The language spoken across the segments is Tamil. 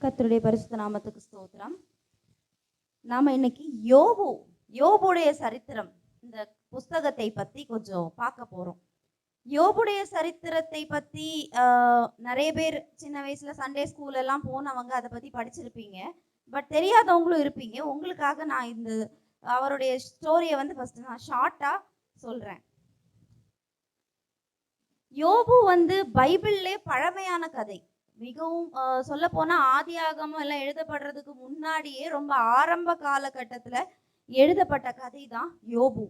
கர்த்தருடைய பரிசுத்த நாமத்துக்கு ஸ்தோத்திரம். நாம இன்னைக்கு யோபுடைய சரித்திரம் இந்த புஸ்தகத்தை பத்தி கொஞ்சம் பார்க்க போறோம். யோபுடைய சரித்திரத்தை பத்தி நிறைய பேர் சின்ன வயசுல சண்டே ஸ்கூல் எல்லாம் போனவங்க அதை பத்தி படிச்சிருப்பீங்க. பட் தெரியாதவங்களும் இருப்பீங்க. உங்களுக்காக நான் இந்த அவருடைய ஸ்டோரியை வந்து ஃபர்ஸ்ட் நான் ஷார்ட்டா சொல்றேன். யோபு வந்து பைபிள்லே பழமையான கதை. மிகவும் சொல்ல போனா ஆதியாகமம் எல்லாம் எழுதப்படுறதுக்கு முன்னாடியே ரொம்ப ஆரம்ப காலகட்டத்துல எழுதப்பட்ட கதை தான் யோபு.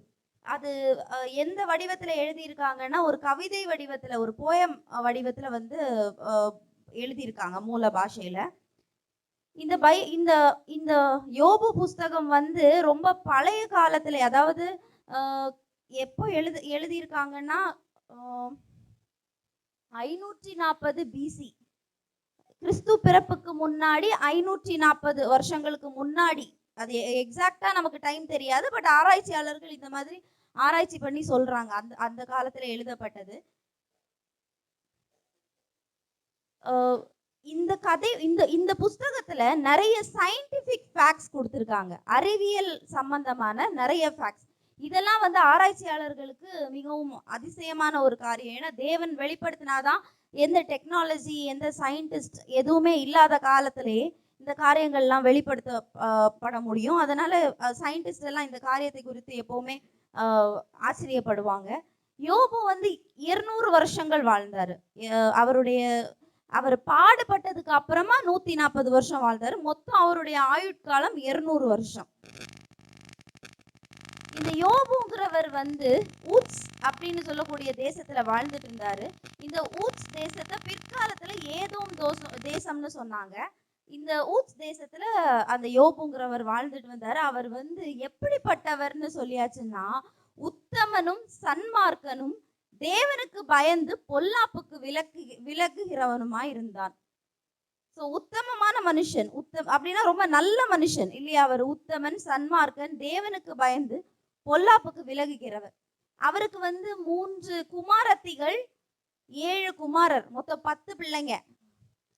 அது எந்த வடிவத்துல எழுதியிருக்காங்கன்னா ஒரு கவிதை வடிவத்துல, ஒரு போயம் வடிவத்துல வந்து எழுதியிருக்காங்க மூல பாஷையில. இந்த இந்த யோபு புஸ்தகம் வந்து ரொம்ப பழைய காலத்துல, அதாவது எப்போ எழுதியிருக்காங்கன்னா 540 BC, கிறிஸ்து பிறப்புக்கு முன்னாடி 540 வருஷங்களுக்கு முன்னாடி. அது எக்ஸாக்டா நமக்கு டைம் தெரியாது, பட் ஆராய்ச்சியாளர்கள் இந்த மாதிரி ஆராய்ச்சி பண்ணி சொல்றாங்க அந்த காலத்துல எழுதப்பட்டது. இந்த கதை இந்த புஸ்தகத்துல நிறைய சயின்டிபிக் ஃபேக்ட்ஸ் கொடுத்துருக்காங்க. அறிவியல் சம்பந்தமான நிறைய ஃபேக்ட்ஸ். இதெல்லாம் வந்து ஆராய்ச்சியாளர்களுக்கு மிகவும் அதிசயமான ஒரு காரியம். ஏன்னா தேவன் வெளிப்படுத்தினாதான், எந்த டெக்னாலஜி எந்த சயின்டிஸ்ட் எதுவுமே இல்லாத காலத்திலேயே இந்த காரியங்கள்லாம் வெளிப்படுத்தப்பட முடியும். அதனால சயின்டிஸ்ட் எல்லாம் இந்த காரியத்தை குறித்து எப்பவுமே ஆச்சரியப்படுவாங்க. யோபு வந்து 200 வருஷங்கள் வாழ்ந்தாரு. அவர் பாடுபட்டதுக்கு அப்புறமா 140 வருஷம் வாழ்ந்தாரு. மொத்தம் அவருடைய ஆயுட்காலம் 200 வருஷம். இந்த யோபுங்கிறவர் வந்து ஊட்ஸ் அப்படின்னு சொல்லக்கூடிய தேசத்துல வாழ்ந்துட்டு இருந்தாரு. இந்த ஊட்ஸ் தேசத்தை பிற்காலத்துல ஏதோம் தேசம்னு சொன்னாங்க. இந்த ஊட்ஸ் தேசத்துல அந்த யோபுங்கிறவர் வாழ்ந்துட்டு வந்தாரு. அவர் வந்து எப்படிப்பட்டவர்னு சொல்லியாச்சுன்னா, உத்தமனும் சன்மார்க்கனும் தேவனுக்கு பயந்து பொல்லாப்புக்கு விலகுகிறவனுமா இருந்தான். ஸோ உத்தமமான மனுஷன், அப்படின்னா ரொம்ப நல்ல மனுஷன் இல்லையா? அவர் உத்தமன், சன்மார்க்கன், தேவனுக்கு பயந்து பொல்லாப்புக்கு விலகுகிறவர். அவருக்கு வந்து 3 குமாரத்திகள், 7 குமாரர், மொத்தம் 10 பிள்ளைங்க.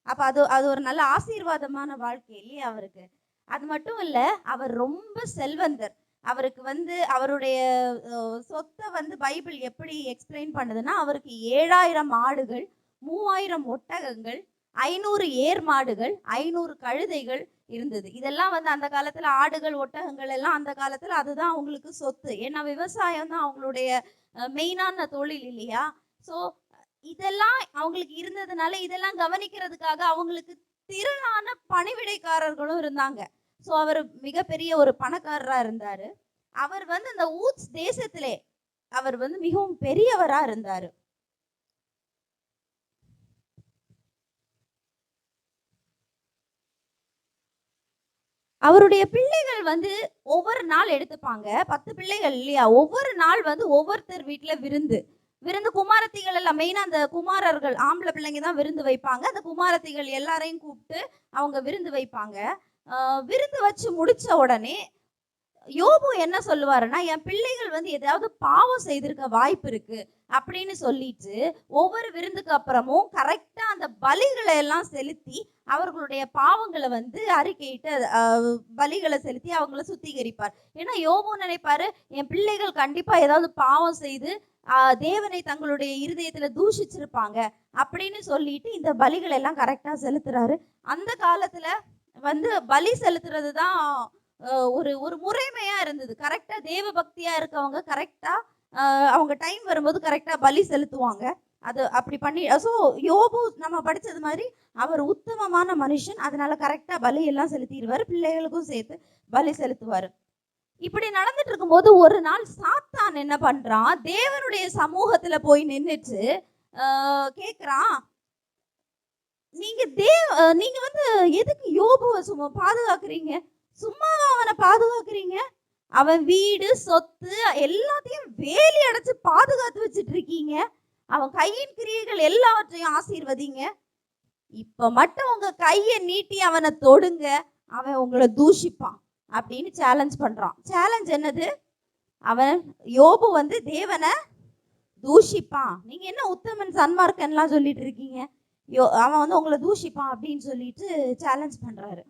அப்ப அது ஒரு நல்ல ஆசீர்வாதமான வாழ்க்கை இல்லையா அவருக்கு? அது மட்டும் இல்ல, அவர் ரொம்ப செல்வந்தர். அவருக்கு வந்து அவருடைய சொத்தை வந்து பைபிள் எப்படி எக்ஸ்பிளைன் பண்ணுதுன்னா, அவருக்கு 7000 ஆடுகள், 3000 ஒட்டகங்கள், 500 ஏர் மாடுகள், 500 கழுதைகள் இருந்தது. இதெல்லாம் வந்து அந்த காலத்துல ஆடுகள் ஒட்டகங்கள் எல்லாம் அந்த காலத்துல அதுதான் அவங்களுக்கு சொத்து. ஏன்னா விவசாயம் தான் அவங்களுடைய மெயினான தொழில் இல்லையா? ஸோ இதெல்லாம் அவங்களுக்கு இருந்ததுனால இதெல்லாம் கவனிக்கிறதுக்காக அவங்களுக்கு திரளான பணிவிடைக்காரர்களும் இருந்தாங்க. ஸோ அவர் மிகப்பெரிய ஒரு பணக்காரரா இருந்தாரு. அவர் வந்து இந்த ஊட்ஸ் தேசத்திலே அவர் வந்து மிகவும் பெரியவரா இருந்தாரு. அவருடைய பிள்ளைகள் வந்து ஒவ்வொரு நாள் எடுத்துப்பாங்க. 10 பிள்ளைகள் இல்லையா? ஒவ்வொரு நாள் வந்து ஒவ்வொருத்தர் வீட்டுல விருந்து குமாரத்திகள் எல்லாம், மெயினா அந்த குமாரர்கள் ஆம்பளை பிள்ளைங்க தான் விருந்து வைப்பாங்க. அந்த குமாரத்திகள் எல்லாரையும் கூப்பிட்டு அவங்க விருந்து வைப்பாங்க. விருந்து வச்சு முடிச்ச உடனே யோபு என்ன சொல்லுவாருன்னா, என் பிள்ளைகள் வந்து ஏதாவது பாவம் செய்திருக்க வாய்ப்பு இருக்கு அப்படின்னு சொல்லிட்டு ஒவ்வொரு விருந்துக்கு அப்புறமும் கரெக்டா அந்த பலிகளை எல்லாம் செலுத்தி அவர்களுடைய பாவங்களை வந்து அறிக்கையிட்டு பலிகளை செலுத்தி அவங்கள சுத்திகரிப்பார். ஏன்னா யோபு நினைப்பாரு, என் பிள்ளைகள் கண்டிப்பா ஏதாவது பாவம் செய்து தேவனை தங்களுடைய இருதயத்துல தூஷிச்சிருப்பாங்க அப்படின்னு சொல்லிட்டு இந்த பலிகளை எல்லாம் கரெக்டா செலுத்துறாரு. அந்த காலத்துல வந்து பலி செலுத்துறது தான் ஒரு முறைமையா இருந்தது. கரெக்டா தேவ பக்தியா இருக்கவங்க கரெக்டா அவங்க டைம் வரும்போது கரெக்டா பலி செலுத்துவாங்க. அது அப்படி பண்ணி, ஸோ யோபு நம்ம படிச்சது மாதிரி அவர் உத்தமமான மனுஷன். அதனால கரெக்டா பலி எல்லாம் செலுத்திடுவாரு, பிள்ளைகளுக்கும் சேர்த்து பலி செலுத்துவாரு. இப்படி நடந்துட்டு இருக்கும்போது ஒரு நாள் சாத்தான் என்ன பண்றான், தேவனுடைய சமூகத்துல போய் நின்றுச்சு கேக்குறான், நீங்க வந்து எதுக்கு யோபுவை சும்மா பாதுகாக்கிறீங்க? சும்மாவா அவனை பாதுகாக்கிறீங்க? அவன் வீடு சொத்து எல்லாத்தையும் வேலி அடைச்சு பாதுகாத்து வச்சுட்டு இருக்கீங்க. அவன் கையின் கிரியைகள் எல்லாவற்றையும் ஆசீர்வதிங்க. இப்ப மட்டும் உங்க கையை நீட்டி அவனை தொடுங்க, அவன் உங்களை தூஷிப்பான் அப்படின்னு சேலஞ்ச் பண்றான். சேலஞ்ச் என்னது? அவன் யோபு வந்து தேவனை தூஷிப்பான். நீங்க என்ன உத்தமன் சன்மார்க்கன்லாம் சொல்லிட்டு இருக்கீங்க? அவன் வந்து உங்களை தூஷிப்பான் அப்படின்னு சொல்லிட்டு சேலஞ்ச் பண்றாரு.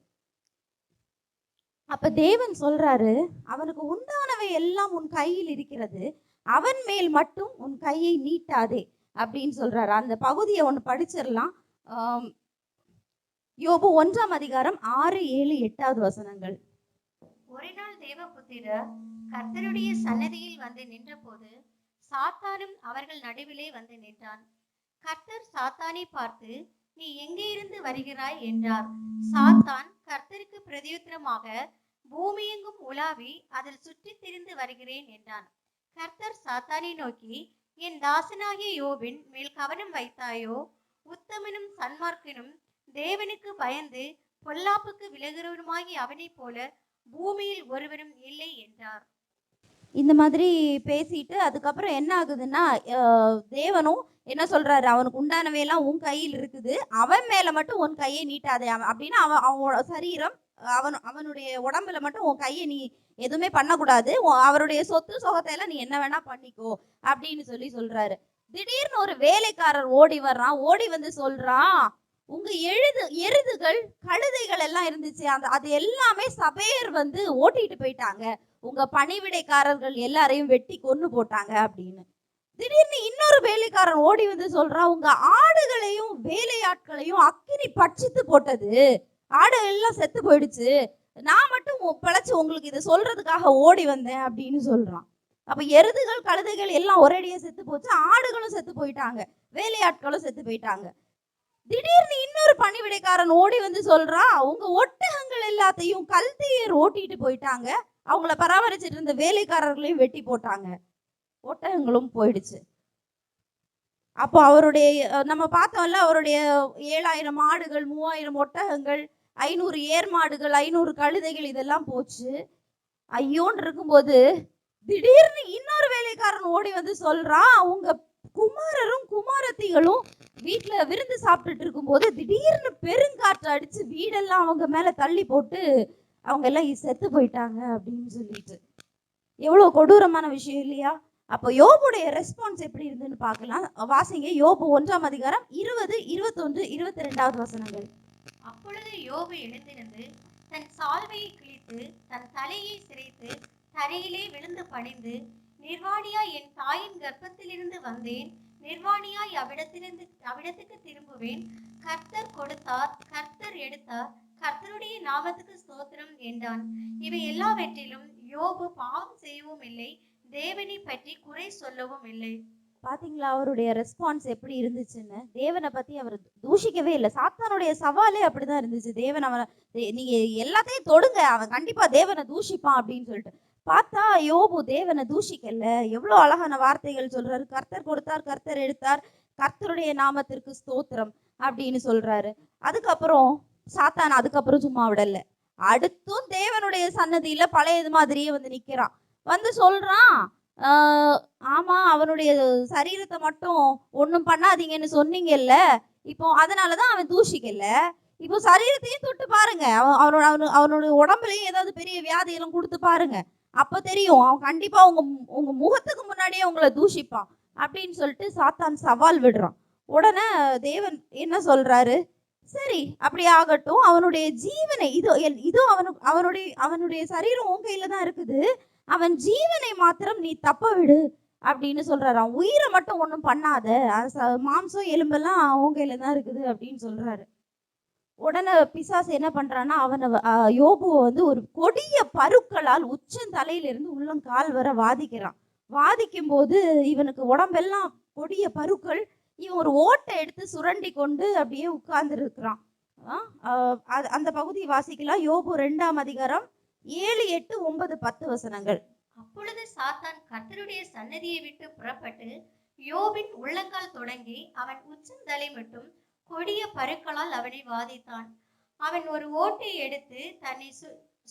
அப்ப தேவன் சொல்றாரு, அவனுக்கு உண்டானவை எல்லாம் உன் கையில் இருக்கிறது, அவன் மேல் மட்டும் உன் கையை நீட்டாதே அப்படின்னு சொல்றாரு. அந்த பகுதியை ஒன்று படிச்சிடலாம். யோபு 1ஆம் அதிகாரம் 6, 7, 8வது வசனங்கள். ஒரு நாள் தேவபுத்திரர் கர்த்தருடைய சன்னதியில் வந்து நின்றபோது சாத்தானும் அவர்கள் நடுவிலே வந்து நின்றான். கர்த்தர் சாத்தானை பார்த்து, நீ எங்கே இருந்து வருகிறாய் என்றார். சாத்தான் கர்த்தருக்கு பிரதியுத்தரமாக, பூமியெங்கும் உலாவி அதில் சுற்றி திரிந்து வருகிறேன் என்றான். கர்த்தர் சாத்தானை நோக்கி, என் தாசனாகிய யோபின் மேல் கவனம் வைத்தாயோ? உத்தமனும் சன்மார்க்கனும் தேவனுக்கு பயந்து பொல்லாப்புக்கு விலகுறவனுமாகி அவனை போல பூமியில் ஒருவரும் இல்லை என்றார். இந்த மாதிரி பேசிட்டு அதுக்கப்புறம் என்ன ஆகுதுன்னா, தேவனும் என்ன சொல்றாரு, அவனுக்கு உண்டானவையெல்லாம் உன் கையில் இருக்குது, அவன் மேல மட்டும் உன் கையை நீட்டாதே அப்படின்னு. அவனோட சரீரம், அவனுடைய உடம்புல மட்டும் உன் கையை நீ எதுவுமே பண்ணக்கூடாது, அவருடைய சொத்து சொகத்தை எல்லாம் நீ என்ன வேணா பண்ணிக்கோ அப்படின்னு சொல்றாரு. திடீர்னு ஒரு வேலைக்காரர் ஓடி வர்றான். ஓடி வந்து சொல்றான், உங்க எருதுகள் கழுதைகள் எல்லாம் இருந்துச்சு, அது எல்லாமே சபையர் வந்து ஓட்டிட்டு போயிட்டாங்க, உங்க பணிவிடைக்காரர்கள் எல்லாரையும் வெட்டி கொன்னு போட்டாங்க அப்படின்னு. திடீர்னு இன்னொரு வேலைக்காரன் ஓடி வந்து சொல்றான், உங்க ஆடுகளையும் வேலையாட்களையும் அக்கினி பட்சித்து போட்டது, ஆடு எல்லாம் செத்து போயிடுச்சு, நான் மட்டும் பிழைச்சு உங்களுக்கு இதை சொல்றதுக்காக ஓடி வந்தேன் அப்படின்னு சொல்றான். அப்ப எருதுகள் கழுதைகள் எல்லாம் ஒரேடியா செத்து போச்சு, ஆடுகளும் செத்து போயிட்டாங்க, வேலையாட்களும் செத்து போயிட்டாங்க. திடீர்னு இன்னொரு பணிவிடைக்காரன் ஓடி வந்து சொல்றான், உங்க ஒட்டகங்கள் எல்லாத்தையும் கல்தையர் ஓட்டிட்டு போயிட்டாங்க, அவங்கள பராமரிச்சுட்டு இருந்த வேலைக்காரர்களையும் வெட்டி போட்டாங்க, ஒட்டகங்களும் போயிடுச்சு. அப்போ அவருடைய நம்ம பார்த்தோம்ல, அவருடைய 7000 மாடுகள், 3000 ஒட்டகங்கள், 500 ஏர் மாடுகள், 500 கழுதைகள் இதெல்லாம் போச்சு. ஐயோன்னு இருக்கும்போது திடீர்னு இன்னொரு வேலைக்காரன் ஓடி வந்து சொல்றான், உங்க குமாரரும் குமாரத்திகளும் வீட்டுல விருந்து சாப்பிட்டுட்டு இருக்கும்போது திடீர்னு பெருங்காற்று அடிச்சு வீடெல்லாம் அவங்க மேல தள்ளி போட்டு அவங்க எல்லாம் செத்து போயிட்டாங்க அப்படின்னு சொல்லிட்டு. எவ்வளவு கொடூரமான விஷயம் இல்லையா? அப்போ யோபுடைய ரெஸ்பான்ஸ் எப்படி இருந்துன்னு பார்க்கலாம். வாசிங்க யோபு 1ஆம் அதிகாரம் 20, 21, 22வது வசனங்கள். அப்பொழுது யோபு எழுந்திருந்து தன் சால்வையை கிழித்து தன் தலையை சிரைத்து தரையிலே விழுந்து பணிந்து, நிர்வாணியாய் என் தாயின் கர்ப்பத்திலிருந்து வந்தேன், நிர்வாணியாய் அவ்விடத்துக்கு திரும்புவேன், கர்த்தர் கொடுத்தார், கர்த்தர் எடுத்தார், கர்த்தருடைய நாமத்துக்கு ஸ்தோத்திரம் என்றான். இவை எல்லாவற்றிலும் யோபு பாவம் செய்யவும் இல்லை, தேவனை பற்றி குறை சொல்லவும் இல்லை. பாத்தீங்களா அவருடைய ரெஸ்பான்ஸ் எப்படி இருந்துச்சுன்னு? தேவனை பத்தி அவர் தூஷிக்கவே இல்லை. சாத்தானுடைய சவாலே அப்படிதான் இருந்துச்சு. தேவன் அவனை, நீங்க எல்லாத்தையும் தொடுங்க, அவன் கண்டிப்பா தேவனை தூஷிப்பான் அப்படின்னு சொல்லிட்டு பார்த்தா யோபு தேவனை தூஷிக்கல. எவ்வளவு அழகான வார்த்தைகள் சொல்றாரு. கர்த்தர் கொடுத்தார், கர்த்தர் எடுத்தார், கர்த்தருடைய நாமத்திற்கு ஸ்தோத்திரம் அப்படின்னு சொல்றாரு. அதுக்கப்புறம் சாத்தான் அதுக்கப்புறம் சும்மா விடல, அடுத்தும் தேவனுடைய சன்னதியில பழையது மாதிரியே வந்து நிக்கிறான். வந்து சொல்றான், ஆமா அவனுடைய சரீரத்தை மட்டும் ஒண்ணும் பண்ணாதீங்கன்னு சொன்னீங்கல்ல, இப்போ அதனாலதான் அவன் தூஷிக்கல, இப்போ சரீரத்தையும் தொட்டு பாருங்க, அவனோட உடம்புலயும் ஏதாவது பெரிய வியாதியெல்லாம் கொடுத்து பாருங்க, அப்ப தெரியும், அவன் கண்டிப்பா உங்க முகத்துக்கு முன்னாடியே உங்களை தூஷிப்பான் அப்படின்னு சொல்லிட்டு சாத்தான் சவால் விடுறான். உடனே தேவன் என்ன சொல்றாரு, சரி அப்படி ஆகட்டும், அவனுடைய ஜீவனை இதோ அவனுடைய சரீரம் உன் கையில தான் இருக்குது, அவன் ஜீவனை மாத்திரம் நீ தப்ப விடு அப்படின்னு சொல்றாரு. அவன் உயிரை மட்டும் ஒண்ணும் பண்ணாத, மாம்சம் எலும்பெல்லாம் அவன் கையில தான் இருக்குது அப்படின்னு சொல்றாரு. உடனே பிசாசு என்ன பண்றான்னா, அவனை யோபுவை வந்து ஒரு கொடிய பருக்களால் உச்சந்தலையிலிருந்து உள்ளங்கால் வர வாதிக்கிறான். வாதிக்கும் போது இவனுக்கு உடம்பெல்லாம் கொடிய பருக்கள், இவன் ஒரு ஓட்டை எடுத்து சுரண்டி கொண்டு அப்படியே உட்கார்ந்து இருக்கிறான். அந்த பகுதி வாசிக்கலாம். யோபு 2ஆம் அதிகாரம் 7, 8, 9, 10 வசனங்கள். அப்பொழுது சாத்தான் கர்த்தருடைய சன்னதியை விட்டு புறப்பட்டு யோபின் உள்ளங்கால் தொடங்கி அவன் உச்சந்தலை மட்டும் கொடிய பருக்களால் அவனை வாதித்தான். அவன் ஒரு ஓட்டை எடுத்து தன்னை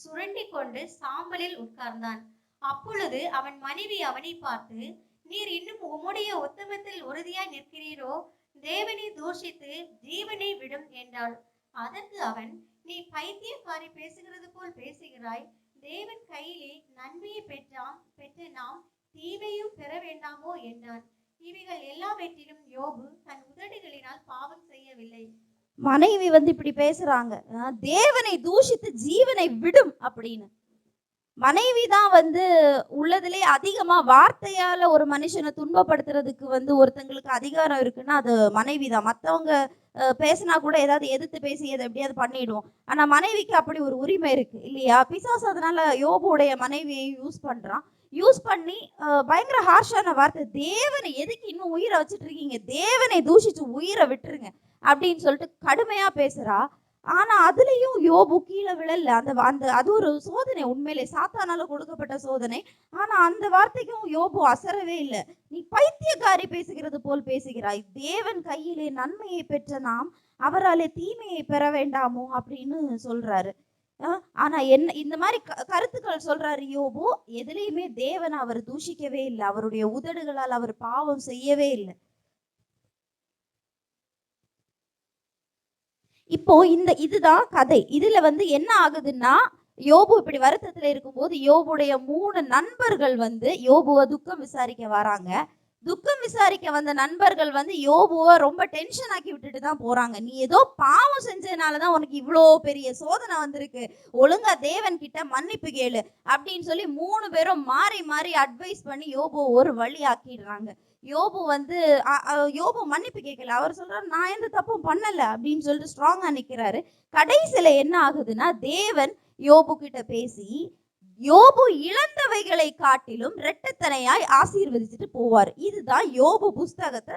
சுரண்டி கொண்டு சாம்பலில் உட்கார்ந்தான். அப்பொழுது அவன் மனைவி அவனை பார்த்து, நீர் இன்னும் உம்முடைய உத்தமத்தில் உறுதியாய் நிற்கிறீரோ? தேவனை தூஷித்து ஜீவனை விடும் என்றாள். அதற்கு அவன், நீ பைத்தியக்காரி பேசுகிறது போல் பேசுகிறாய், தேவன் கையிலே நன்மையை பெற்ற நாம் தீமையும் பெற வேண்டாமோ என்றான். இவைகள் எல்லாவற்றிலும் யோபு தன் உதடுகளினால் பாவம் செய்யவில்லை. மனைவி வந்து இப்படி பேசுறாங்க, தேவனை தூஷித்து ஜீவனை விடும் அப்படின்னு. மனைவி தான் வந்து உள்ளதுலே அதிகமா வார்த்தையால ஒரு மனுஷனை துன்பப்படுத்துறதுக்கு வந்து ஒருத்தங்களுக்கு அதிகாரம் இருக்குன்னா அது மனைவி தான். மற்றவங்க பேசினா கூட ஏதாவது எதிர்த்து பேசி எதை எப்படியாவது பண்ணிடுவோம். ஆனா மனைவிக்கு அப்படி ஒரு உரிமை இருக்கு இல்லையா? பிசாசு அதனால யோபுடைய மனைவியை யூஸ் பண்றான். யூஸ் பண்ணி பயங்கர ஹார்ஷான வார்த்தை, தேவனை எதுக்கு இன்னும் உயிரை வச்சுட்டு இருக்கீங்க, தேவனை தூஷிச்சு உயிரை விட்டுருங்க அப்படின்னு சொல்லிட்டு கடுமையா பேசுறா. ஆனா அதுலயும் யோபு கீழே விழல. அந்த அந்த அது ஒரு சோதனை, உண்மையிலே சாத்தானால கொடுக்கப்பட்ட சோதனை. ஆனா அந்த வார்த்தைக்கும் யோபு அசரவே இல்லை. நீ பைத்தியக்காரி பேசுகிறது போல் பேசுகிறாய், தேவன் கையிலே நன்மையை பெற்ற நாம் அவராலே தீமையை பெற வேண்டாமோ அப்படின்னு சொல்றாரு. ஆனா என்ன இந்த மாதிரி கருத்துக்கள் சொல்றாரு யோபு. எதுலையுமே தேவன் அவர் தூஷிக்கவே இல்லை, அவருடைய உதடுகளால் அவர் பாவம் செய்யவே இல்லை. இப்போ இதுதான் கதை. இதுல வந்து என்ன ஆகுதுன்னா, யோபு இப்படி வருத்தத்துல இருக்கும்போது யோபுடைய 3 நண்பர்கள் வந்து யோபுவை துக்கம் விசாரிக்க வராங்க. துக்கம் விசாரிக்க வந்த நண்பர்கள் வந்து யோபுவை ரொம்ப டென்ஷன் ஆக்கி விட்டுட்டு தான் போறாங்க. நீ ஏதோ பாவம் செஞ்சதுனாலதான் உனக்கு இவ்வளோ பெரிய சோதனை வந்திருக்கு, ஒழுங்கா தேவன் கிட்ட மன்னிப்பு கேளு அப்படின்னு சொல்லி 3 பேரும் மாறி மாறி அட்வைஸ் பண்ணி யோபுவை ஒரு வழி ஆக்கிடுறாங்க. யோபு வந்து யோபு மன்னிப்பு கேட்கல. அவர் சொல்றாரு, நான் எந்த தப்பும் பண்ணல அப்படின்னு சொல்லிட்டு ஸ்ட்ராங்கா நிக்கிறாரு. கடைசியில என்ன ஆகுதுன்னா, தேவன் யோபு கிட்ட பேசி யோபு இழந்தவைகளை காட்டிலும் இரட்டத்தனையாய் ஆசீர்வதிச்சுட்டு போவார். இதுதான் யோபு புஸ்தகத்தை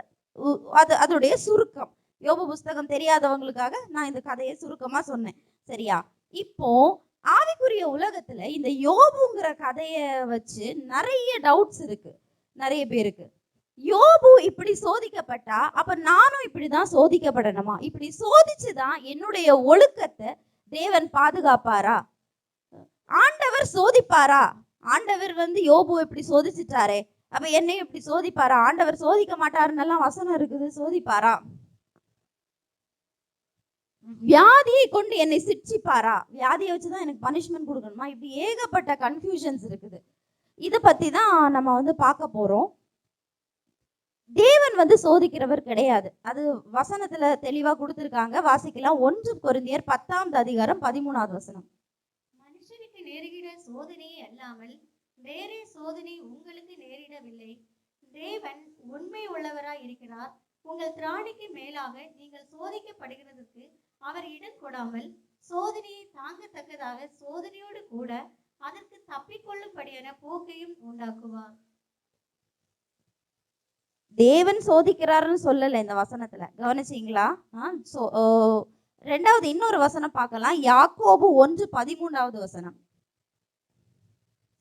அதோடைய சுருக்கம். யோபு புஸ்தகம் தெரியாதவங்களுக்காக நான் இந்த கதையை சுருக்கமா சொன்னேன். சரியா? இப்போ ஆவிக்குரிய உலகத்துல இந்த யோபுங்கிற கதைய வச்சு நிறைய டவுட்ஸ் இருக்கு நிறைய பேருக்கு. யோபு இப்படி சோதிக்கப்பட்டா அப்ப நானும் இப்படிதான் சோதிக்கப்படணுமா? இப்படி சோதிச்சுதான் என்னுடைய ஒழுக்கத்தை தேவன் பாதுகாப்பாரா? ஆண்டவர் சோதிப்பாரா? ஆண்டவர் வந்து யோபு இப்படி சோதிச்சுட்டாரே, அப்ப என்னையும் இப்படி சோதிப்பாரா? ஆண்டவர் சோதிக்க மாட்டாருன்னு எல்லாம் வசனம் இருக்குது, சோதிப்பாரா? வியாதியை கொண்டு என்னை சிட்சிப்பாரா? வியாதியை வச்சுதான் எனக்கு பனிஷ்மெண்ட் கொடுக்கணுமா? இப்படி ஏகப்பட்ட கன்ஃபியூஷன்ஸ் இருக்குது. இதை பத்தி தான் நம்ம வந்து பார்க்க போறோம். தேவன் வந்து சோதிக்கிறவர் கிடையாது. அது வசனத்துல தெளிவா கொடுத்திருக்காங்க, வாசிக்கலாம். 1 கொரிந்தியர் 10ஆம் அதிகாரம் 13ஆவது வசனம். மனுஷனுக்கு நேரிட சோதனையே அல்லாமல் வேறே சோதனை உங்களுக்கு நேரிடவில்லை. தேவன் உண்மை உள்ளவராய் இருக்கிறார். உங்கள் திராணிக்கு மேலாக நீங்கள் சோதிக்கப்படுகிறதுக்கு அவர் இடம் கொடாமல் சோதனையை தாங்கத்தக்கதாக சோதனையோடு கூட அதற்கு தப்பிக்கொள்ளும்படியான போக்கையும் உண்டாக்குவார். தேவன் சோதிக்கிறாருன்னு சொல்லல இந்த வசனத்துல, கவனிச்சீங்களா? ரெண்டாவது இன்னொரு வசனம் பார்க்கலாம். யாக்கோபு 1:13ஆவது வசனம்.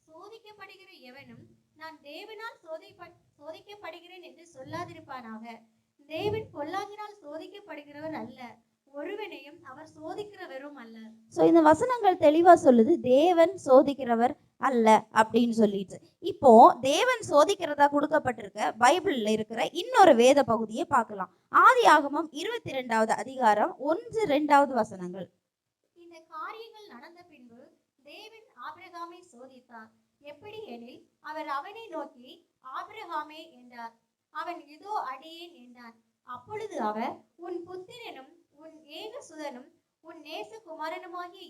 சோதிக்கப்படுகிற எவனும் நான் தேவனால் சோதிக்கப்படுகிறேன் என்று சொல்லாதிருப்பானாக. தேவன் பொல்லாங்கினால் சோதிக்கப்படுகிறவர் அல்ல, ஒருவனையும் அவர் சோதிக்கிறவரும் அல்ல. சோ இந்த வசனங்கள் தெளிவா சொல்லுது, தேவன் சோதிக்கிறவர் அல்ல அப்படின்னு சொல்லிட்டு. இப்போ தேவன் சோதிக்கிறதா கொடுக்கப்பட்டிருக்க பைபிள்ல இருக்கிற இன்னொரு வேத பகுதியை பார்க்கலாம். ஆதியாகமம் 22ஆவது அதிகாரம் 1-2 வசனங்கள். இந்த காரியங்கள் நடந்த பின்பு தேவன் ஆபிரகாமை சோதித்தார். எப்படி எனில், அவர் அவனை நோக்கி ஆபிரகாமே என்றார். அவன் இதோ அடியேன் என்றான். அப்பொழுது அவர், உன் புத்திரனும் உன் ஏகசுதனும் உன் நேசகுமாரனுமாகிய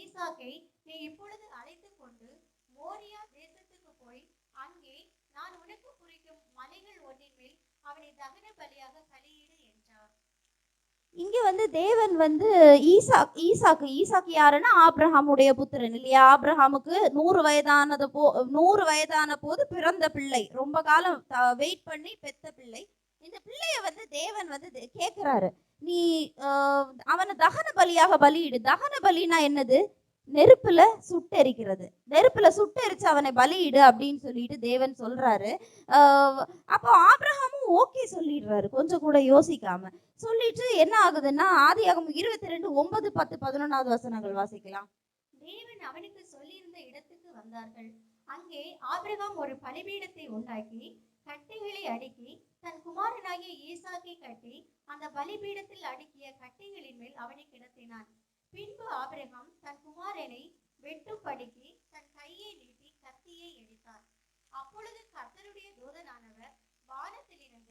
ஈசாக்கை நீ இப்பொழுது அழைத்து கொண்டு மோரியா தேசத்துக்கு போய் அங்கே நான் உனக்கு குறிக்கும் மலைகள் ஒன்றின் மேல் அவனை தகன பலியாக பலியிடு என்றார். இங்க வந்து தேவன் வந்து ஈசாக்கு யாருன்னா ஆபிரகாமுடைய புத்திரன் இல்லையா? ஆபிரகாமுக்கு 100 வயதான போது பிறந்த பிள்ளை, ரொம்ப காலம் வெயிட் பண்ணி பெத்த பிள்ளை. இந்த பிள்ளைய வந்து தேவன் வந்து கேட்கிறாரு, நீ அவனை தகன பலியாக பலியிடு. தகன பலினா என்னது? நெருப்புல சுட்டெரிக்கிறது. நெருப்புல சுட்டெரிச்சு அவனை பலியிடு அப்படின்னு சொல்லிட்டு தேவன் சொல்றாரு. அப்போ ஆபிரகாமும் ஓகே சொல்லிடுறாரு, கொஞ்சம் கூட யோசிக்காம. சொல்லிட்டு என்ன ஆகுதுன்னா, ஆதியாகமம் 22:9, 10, 11ஆவது வசனங்கள் வாசிக்கலாம். தேவன் அவனுக்கு சொல்லியிருந்த இடத்துக்கு வந்தார்கள். அங்கே ஆபிரகாம் ஒரு பலிபீடத்தை உண்டாக்கி கட்டைகளை அடுக்கி தன் குமாரனாகிய ஈசாக்கை கட்டி அந்த பலிபீடத்தில் அடுக்கிய கட்டைகளின் மேல் அவனை கிடத்தினான். பின்பு ஆபிரகாம் தன் குமாரனை வெட்டும்படிக்கு தன் கையை நீட்டி கத்தியை எடுத்தார். அப்பொழுது கர்த்தருடைய தூதனானவர் வானத்திலிருந்து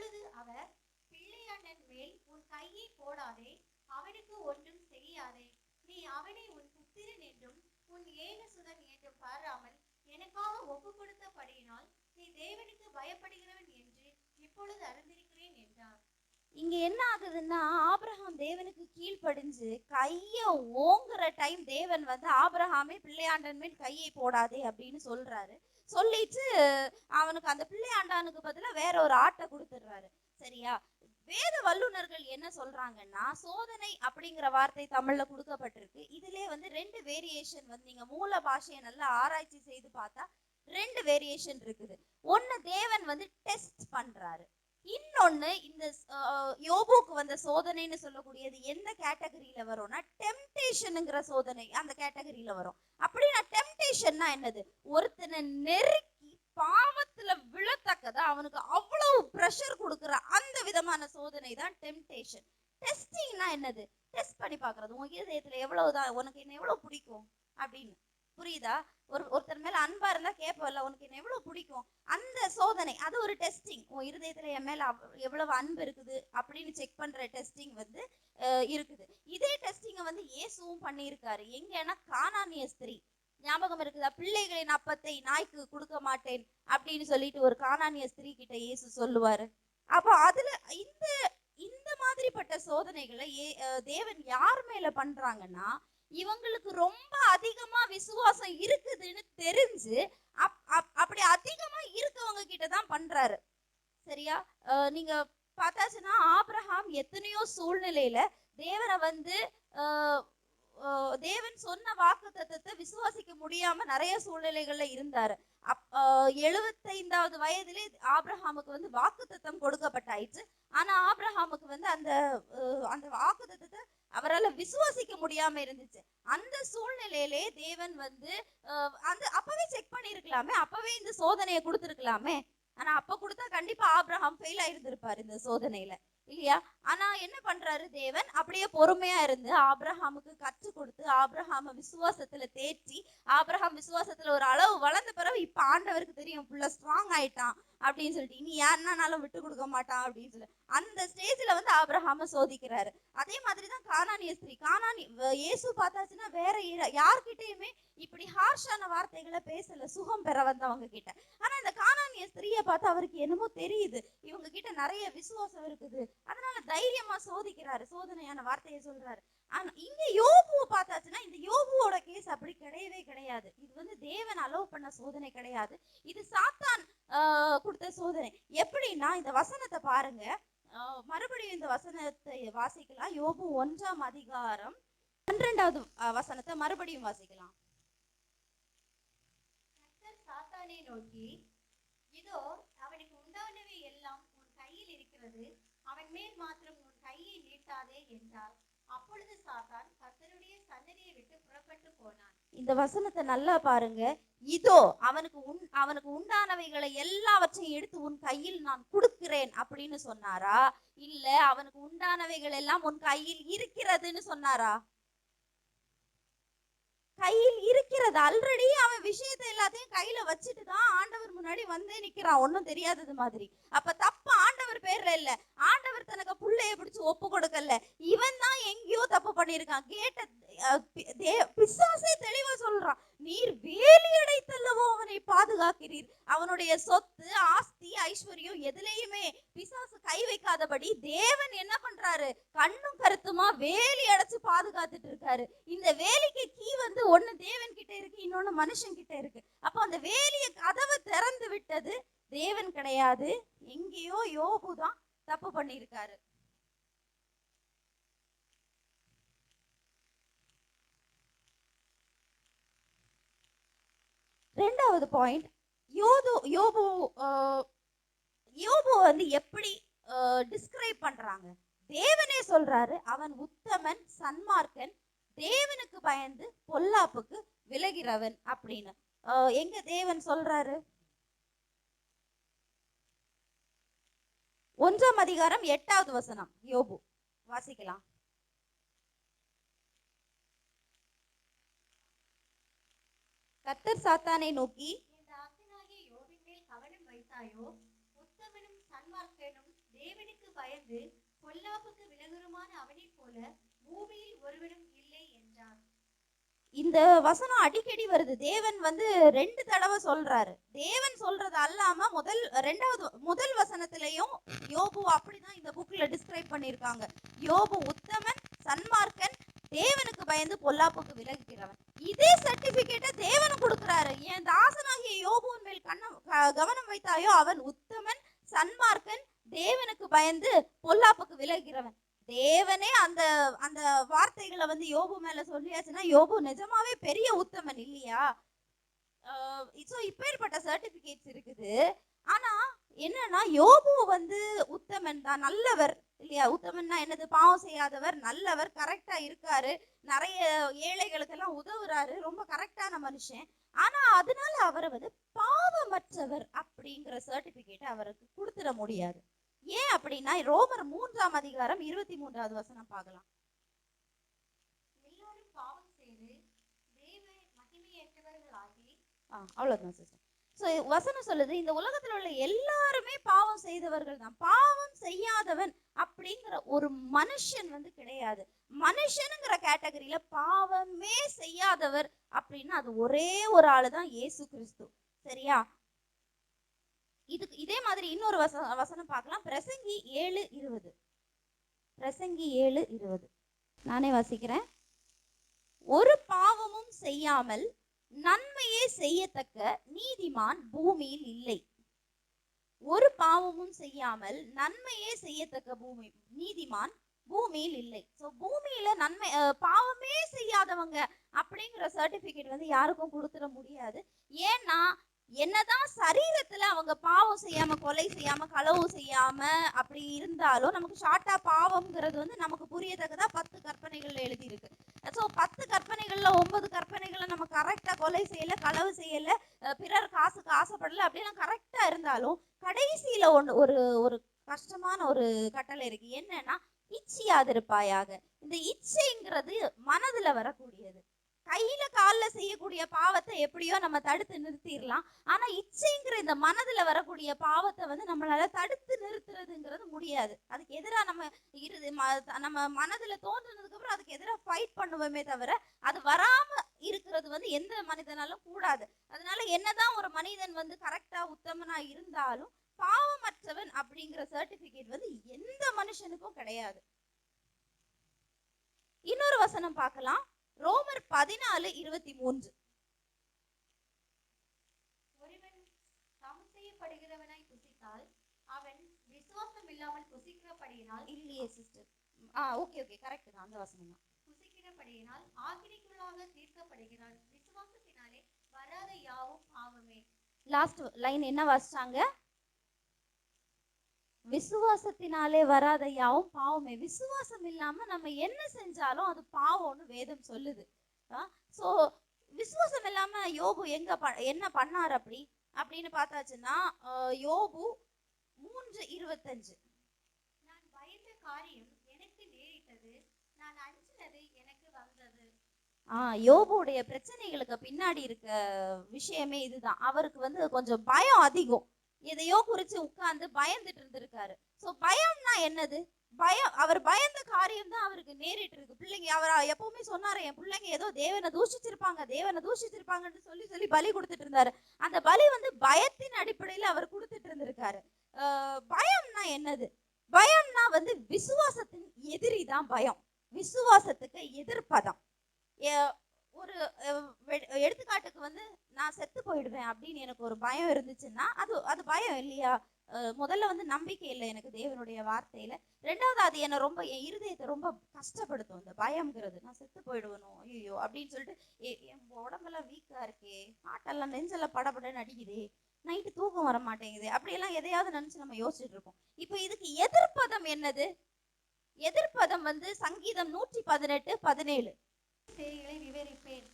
அப்பொழுது அவர், பிள்ளையாண்டன் மேல் உன் கையை போடாதே, அவனுக்கு ஒன்றும் செய்யாதே. நீ அவனை உன் புத்திரன் என்றும் உன் ஏகசுதன் என்றும் பாராமல் எனக்காக ஒப்பு கொடுத்தபடியினால் நீ தேவனுக்கு பயப்படுகிறவன் என்று இப்பொழுது அறிந்திருக்கிறேன் என்றார். இங்க என்ன ஆகுதுன்னா, ஆபிரகாம் தேவனுக்கு கீழ்ப்படிஞ்சு கைய ஓங்குற டைம் தேவன் வந்து, ஆபிரகாமே பிள்ளையாண்டன் மேல் கையை போடாதே அப்படின்னு சொல்றாரு. சொல்லிட்டு அவனுக்கு அந்த பிள்ளையாண்டானுக்கு பதிலா வேற ஒரு ஆட்டை கொடுத்துடுறாரு. சரியா? வேத வல்லுநர்கள் என்ன சொல்றாங்கன்னா, சோதனை அப்படிங்கிற வார்த்தை தமிழ்ல கொடுக்கப்பட்டிருக்கு. இதுல வந்து 2 வேரியேஷன் வந்து நீங்க மூல பாஷையை நல்லா ஆராய்ச்சி செய்து பார்த்தா 2 வேரியேஷன் இருக்குது. ஒன்னு தேவன் வந்து டெஸ்ட் பண்றாரு, இன்னொன்னு இந்த யோபுக்கு வந்த சோதனைன்னு சொல்லக்கூடியது எந்த கேட்டகரியில வரும்னா டெம்டேஷனுங்கிற சோதனை அந்த கேட்டகரியில வரும். அப்படின்னா டெம்டேஷன்னா என்னது? ஒருத்தனை நெருக்கி பாவத்துல விழத்தக்கதா அவனுக்கு அவ்வளவு பிரஷர் கொடுக்குற அந்த விதமான சோதனை தான் டெம்டேஷன். டெஸ்டிங்னா என்னது? டெஸ்ட் பண்ணி பாக்குறது, உன் இதயத்துல எவ்வளவுதான் உனக்கு என்ன எவ்வளவு பிடிக்கும் அப்படின்னு. புரியுதா? ஒருத்தர் மேல அன்பா இருந்தா கேட்பல, உனக்கு என்ன எவ்வளவு பிடிக்கும், அந்த சோதனை அது ஒரு டெஸ்டிங். உன் இருதயத்துல என் மேல எவ்வளவு அன்பு இருக்குது அப்படின்னு செக் பண்ற டெஸ்டிங் வந்து இருக்குது. இதே டெஸ்டிங்க வந்து இயேசுவும் பண்ணியிருக்காரு. எங்கன்னா கானானிய ஸ்திரீ ஞாபகம் இருக்குதா? பிள்ளைகளின் அப்பத்தை நாய்க்கு கொடுக்க மாட்டேன் அப்படின்னு சொல்லிட்டு ஒரு கானானிய ஸ்திரீ கிட்ட இயேசு சொல்லுவாரு. அப்போ அதுல இந்த இந்த மாதிரிப்பட்ட சோதனைகளை தேவன் யார் மேல பண்றாங்கன்னா, இவங்களுக்கு ரொம்ப அதிகமா விசுவாசம் இருக்குதுன்னு தெரிஞ்சு அப்படி அதிகமா இருக்கவங்க கிட்டதான் பண்றாரு. சரியா? நீங்க பார்த்தாச்சுன்னா ஆபிரகாம் எத்தனையோ சூழ்நிலையில தேவனை வந்து தேவன் சொன்ன வாக்குத்தத்தத்தை விசுவாசிக்க முடியாம நிறைய சூழ்நிலைகள்ல இருந்தாரு. 75வது வயதிலே ஆபிரகாமுக்கு வந்து வாக்குத்தத்தம் கொடுக்கப்பட்டாயிற்று. ஆனா ஆபிரகாமுக்கு வந்து அந்த வாக்குத்தத்தத்தை அவரால் விசுவாசிக்க முடியாம இருந்துச்சு. அந்த சூழ்நிலையிலே தேவன் வந்து அப்பவே செக் பண்ணிருக்கலாமே, அப்பவே இந்த சோதனையை கொடுத்திருக்கலாமே. ஆனா அப்ப கொடுத்தா கண்டிப்பா ஆபிரகாம் ஃபெயில் ஆயிருந்திருப்பாரு இந்த சோதனையில, இல்லையா? ஆனா என்ன பண்றாரு தேவன்? அப்படியே பொறுமையா இருந்து ஆபிரகாமுக்கு கற்றுக் கொடுத்து ஆபிரகாம விசுவாசத்துல தேற்றி, ஆபிரகாம் விசுவாசத்துல ஒரு அளவு வளர்ந்த பிறகு இப்ப ஆண்டவருக்கு தெரியும் புள்ள ஸ்ட்ராங் ஆயிட்டான் அப்படின்னு சொல்லிட்டு, இனி யாருனாலும் விட்டு கொடுக்க மாட்டான் அப்படின்னு சொல்லி அந்த ஸ்டேஜ்ல வந்து ஆபிரகாம சோதிக்கிறாரு. அதே மாதிரிதான் கானானிய ஸ்திரீ. இயேசு பார்த்தாச்சுன்னா வேற யார்கிட்டயுமே இப்படி ஹார்ஷான வார்த்தைகளை பேசல சுகம் பெற வந்தவங்க கிட்ட. ஆனா இந்த கானானிய ஸ்திரீயை பார்த்து அவருக்கு என்னமோ தெரியுது, இவங்க கிட்ட நிறைய விசுவாசம் இருக்குது, அதனால தைரியமா சோதிக்கிறாரு, சோதனையான வார்த்தையை சொல்றாரு. ஆனா இங்க யோபுவை பார்த்தாச்சுன்னா இந்த யோபுவோட கேஸ் அப்படி கிடையவே கிடையாது. இது வந்து தேவன் அலோவ் பண்ண சோதனை கிடையாது, இது சாத்தான் கொடுத்த சோதனை. எப்படின்னா இந்த வசனத்தை பாருங்க, மறுபடியும் இந்த வசனத்தை வாசிக்கலாம். யோபு 1ஆம் அதிகாரம் 12வது வசனத்தை மறுபடியும் வாசிக்கலாம். சாத்தானை நோக்கி, இதோ அவனுக்கு உண்டானவை எல்லாம் உன் கையில் இருக்கிறது, அவன் மேல் மாத்திரம் உன் கையை நீட்டாதே என்றார். அப்பொழுது சாத்தான் கர்த்தருடைய சன்னதியை விட்டு புறப்பட்டு போனான். இந்த வசனத்தை நல்லா பாருங்க. இதோ அவனுக்கு உண்டானவைகளை எல்லாவற்றையும் எடுத்து உன் கையில் நான் கொடுக்கிறேன் அப்படின்னு சொன்னாரா, இல்ல அவனுக்கு உண்டானவைகள் எல்லாம் உன் கையில் இருக்கிறதுன்னு சொன்னாரா? கையில் இருக்கிறது. ஆல்ரெடி அவன் விஷயத்தை எல்லாத்தையும் கையில வச்சுட்டு தான் ஆண்டவர் முன்னாடி வந்து நிக்கிறான், ஒன்னும் தெரியாதது மாதிரி. அப்ப தப்பு ஆண்டவர் பேர்ல இல்ல, ஆண்டவர் தனக்கு புள்ளைய பிடிச்சு ஒப்பு கொடுக்கல, இவன் தான் எங்கேயோ தப்பு பண்ணிருக்கான். பிசாசே தெளிவா சொல்றான், நீர் வேலி அடைத்தல்லவோ அவனை பாதுகாக்கிறீர். அவனுடைய சொத்து ஆஸ்தி ஐஸ்வர்யம் எதுலையுமே பிசாசு கை வைக்காதபடி தேவன் என்ன பண்றாரு? கண்ணும் கருத்துமா வேலி அடைச்சு பாதுகாத்துட்டு இருக்காரு. இந்த வேலிக்கு கீ வந்து ஒண்ணு தேவன் கிட்ட இருக்கு, இன்னொன்னு மனுஷன் கிட்ட இருக்கு. அப்ப அந்த வேலிய கதவை திறந்து விட்டது தேவன் கிடையாது, எங்கேயோ யோபு தான் தப்பு பண்ணிருக்காரு. ரெண்டாவது பாயிண்ட், யோபு வந்து எப்படி டிஸ்கிரைப் பண்றாங்க? தேவனே சொல்றாரு அவன் உத்தமன், சன்மார்க்கன், தேவனுக்கு பயந்து பொல்லாப்புக்கு விலகிறவன் அப்படின்னு. எங்க தேவன் சொல்றாரு? 1ஆம் அதிகாரம் 8வது வசனம் யோபு வாசிக்கலாம். கர்த்தர் சாத்தானை நோக்கி, இந்த ஆசனாகிய யோபின் மேல் கவனம் வைத்தாயோ? உத்தமனும் சன்மார்க்கனும் தேவனுக்கு பயந்து பொல்லாப்புக்கு விலகுறமான அவனைப் போல பூமியில் ஒருவனும் இல்லை என்றார். இந்த வசனம் அடிக்கடி வருது. தேவன் வந்து 2 தடவை சொல்றாரு. தேவன் சொல்றது அல்லாம முதல் வசனத்திலையும் யோபு அப்படிதான் இந்த புக்ல டிஸ்கிரைப் பண்ணிருக்காங்க. யோபு உத்தமன், சன்மார்க்கன், தேவனுக்கு பயந்து பொல்லாப்புக்கு விலகுகிறவன். இதே சர்டிபிகேட்டை தேவன் கொடுக்கிறாரு. என் தாசனாகிய யோபுவின் மேல் கவனம் வைத்தாயோ அவன் உத்தமன், சன்மார்க்கன், தேவனுக்கு பயந்து பொல்லாப்புக்கு விலகுகிறவன். தேவனே அந்த அந்த வார்த்தைகளை வந்து யோபு மேல சொல்லியாச்சுன்னா யோபு நிஜமாவே பெரிய உத்தமன் இல்லையா? இப்பேற்பட்ட சர்டிபிகேட்ஸ் இருக்குது. ஆனா என்னன்னா யோபு வந்து உத்தமன் தான், நல்லவர் இல்லையா? உத்தமன்னா என்னது? பாவம் செய்யாதவர், நல்லவர், கரெக்டா இருக்காரு, நிறைய ஏழைகளுக்கெல்லாம் உதவுறாரு, ரொம்ப கரெக்டான மனுஷன். ஆனா அதனால அவரை வந்து பாவமற்றவர் அப்படிங்கிற சர்டிபிகேட் அவருக்கு கொடுத்துட முடியாது. ஏன் அப்படின்னா ரோமர் 3ஆம் அதிகாரம் 23வது வசனம் பார்க்கலாம். எல்லாரும் பாவம் செய்து தேவ மகிமையற்றவர்களாகி அவ்வளவுதான் சிஸ்டர். சோ வசனம் சொல்லுது இந்த உலகத்துல உள்ள எல்லாருமே பாவம் செய்தவர்கள் தான். பாவம் செய்யாதவன் அப்படிங்கிற ஒரு மனுஷன் வந்து கிடையாது. மனுஷனுங்கிற கேட்டகரியில பாவமே செய்யாதவர் அப்படின்னா அது ஒரே ஒரு ஆளு தான், இயேசு கிறிஸ்து. சரியா? இதே மாதிரி இன்னொரு வசனம் பார்க்கலாம். பிரசங்கி 7:20. பிரசங்கி 7:20 நானே வாசிக்கிறேன். ஒரு பாவமும் செய்யாமல் நன்மையே செய்யத்தக்க நீதிமான் பூமியில் இல்லை. ஒரு பாவமும் செய்யாமல் நன்மையே செய்யத்தக்க நீதிமான் பூமியில் இல்லை. சோ பூமியில நன்மை பாவமே செய்யாதவங்க அப்படிங்கிற சர்டிபிகேட் வந்து யாருக்கும் கொடுத்துட முடியாது. ஏன்னா என்னதான் சரீரத்துல அவங்க பாவம் செய்யாம, கொலை செய்யாம, களவு செய்யாம அப்படி இருந்தாலும் நமக்கு ஷார்ட்டா பாவம்ங்கிறது வந்து நமக்கு புரியத்தக்கதா 10 கற்பனைகள்ல எழுதி இருக்கு. சோ 10 கற்பனைகள்ல 9 கற்பனைகளை நம்ம கரெக்டா கொலை செய்யல, களவு செய்யல, பிறர் காசுக்கு ஆசைப்படல அப்படிலாம் கரெக்டா இருந்தாலும் கடைசியில ஒரு ஒரு கஷ்டமான ஒரு கட்டளை இருக்கு. என்னன்னா இச்சையாதிருப்பாயாக. இந்த இச்சைங்கிறது மனதுல வரக்கூடியது. கையில கால்ல செய்யக்கூடிய பாவத்தை எப்படியோ நம்ம தடுத்து நிறுத்திடலாம். ஆனா இச்சைங்கிற இந்த மனதுல வரக்கூடிய பாவத்தை வந்து நம்மளால தடுத்து நிறுத்துறதுங்கிறது முடியாது. அதுக்கு எதிராக நம்ம மனதுல தோன்றினதுக்கு அப்புறம் அதுக்கு எதிராக ஃபைட் பண்ணுவோமே தவிர அது வராம இருக்கிறது வந்து எந்த மனிதனாலும் கூடாது. அதனால என்னதான் ஒரு மனிதன் வந்து கரெக்டா உத்தமனா இருந்தாலும் பாவமற்றவன் அப்படிங்கிற சர்டிபிகேட் வந்து எந்த மனுஷனுக்கும் கிடையாது. இன்னொரு வசனம் பார்க்கலாம். ரோமர் 14:23. ஒருவன் தாம் செய்யப்படுகிறவனாய் புசித்தால் அவன் விசுவாசம் இல்லாமல் புசிக்கிறபடியினால் இல்லையே சிஸ்டர். ஓகே கரெக்ட் தான், அந்த வசனம் தான். புசிக்கிறபடியினால் ஆக்கினைக்குள்ளாக தீர்க்கப்படுகிறான். விசுவாசத்தினாலே வராத யாவும் பாவமே. லாஸ்ட் லைன் என்ன வாசிச்சாங்க? விசுவாசத்தினாலே வராத யாவும் பாவமே. விசுவாசம் இல்லாம நம்ம என்ன செஞ்சாலும் அது பாவம்னு வேதம் சொல்லுது. சோ விசுவாசம் இல்லாம யோபு என்ன பண்ணார் அப்படின்னு பார்த்தாச்சுன்னா யோபு 3:25. நான் பயந்த காரியம் எனக்கு நேரிட்டது, நான் அஞ்சினது எனக்கு வந்தது. யோபுடைய பிரச்சனைகளுக்கு பின்னாடி இருக்க விஷயமே இதுதான். அவருக்கு வந்து கொஞ்சம் பயம் அதிகம். எதையோ குறிச்சு உட்கார்ந்து பயந்துட்டு இருந்திருக்காரு. சோ பயம்னா என்னது? அவர் பயந்த காரியம் தான் அவருக்கு நேரிட்டு இருக்கு. பிள்ளைங்க அவர் எப்பவுமே சொன்னாரு, என் பிள்ளைங்க ஏதோ தேவனை தூஷிச்சிருப்பாங்கன்னு சொல்லி பலி கொடுத்துட்டு இருந்தாரு. அந்த பலி வந்து பயத்தின் அடிப்படையில அவர் கொடுத்துட்டு இருந்திருக்காரு. பயம்னா என்னது? பயம்னா வந்து விசுவாசத்தின் எதிரி தான் பயம். விசுவாசத்துக்கு எதிர்ப்பதம். ஒரு எடுத்துக்காட்டுக்கு வந்து நான் செத்து போயிடுவேன் அப்படின்னு எனக்கு ஒரு பயம் இருந்துச்சுன்னா அது பயம் இல்லையா? முதல்ல வந்து நம்பிக்கை இல்லை எனக்கு தேவனுடைய வார்த்தையில. ரெண்டாவது அது என்ன ரொம்ப என் இருதயத்தை ரொம்ப கஷ்டப்படுத்தும். இந்த பயம்ங்கிறது. நான் செத்து போயிடுவனும் ஐயோ அப்படின்னு சொல்லிட்டு என் உடம்பெல்லாம் வீக்கா இருக்கே, ஆட்டெல்லாம் நெஞ்செல்லாம் படபடன்னு அடிக்குதே, நைட்டு தூக்கம் வர மாட்டேங்குது, அப்படியெல்லாம் எதையாவது நினைச்சு நம்ம யோசிச்சுட்டு இருக்கோம். இப்போ இதுக்கு எதிர்ப்பதம் என்னது? எதிர்ப்பதம் வந்து சங்கீதம் 118:17. செய்கைகளை விவரிப்பேன்.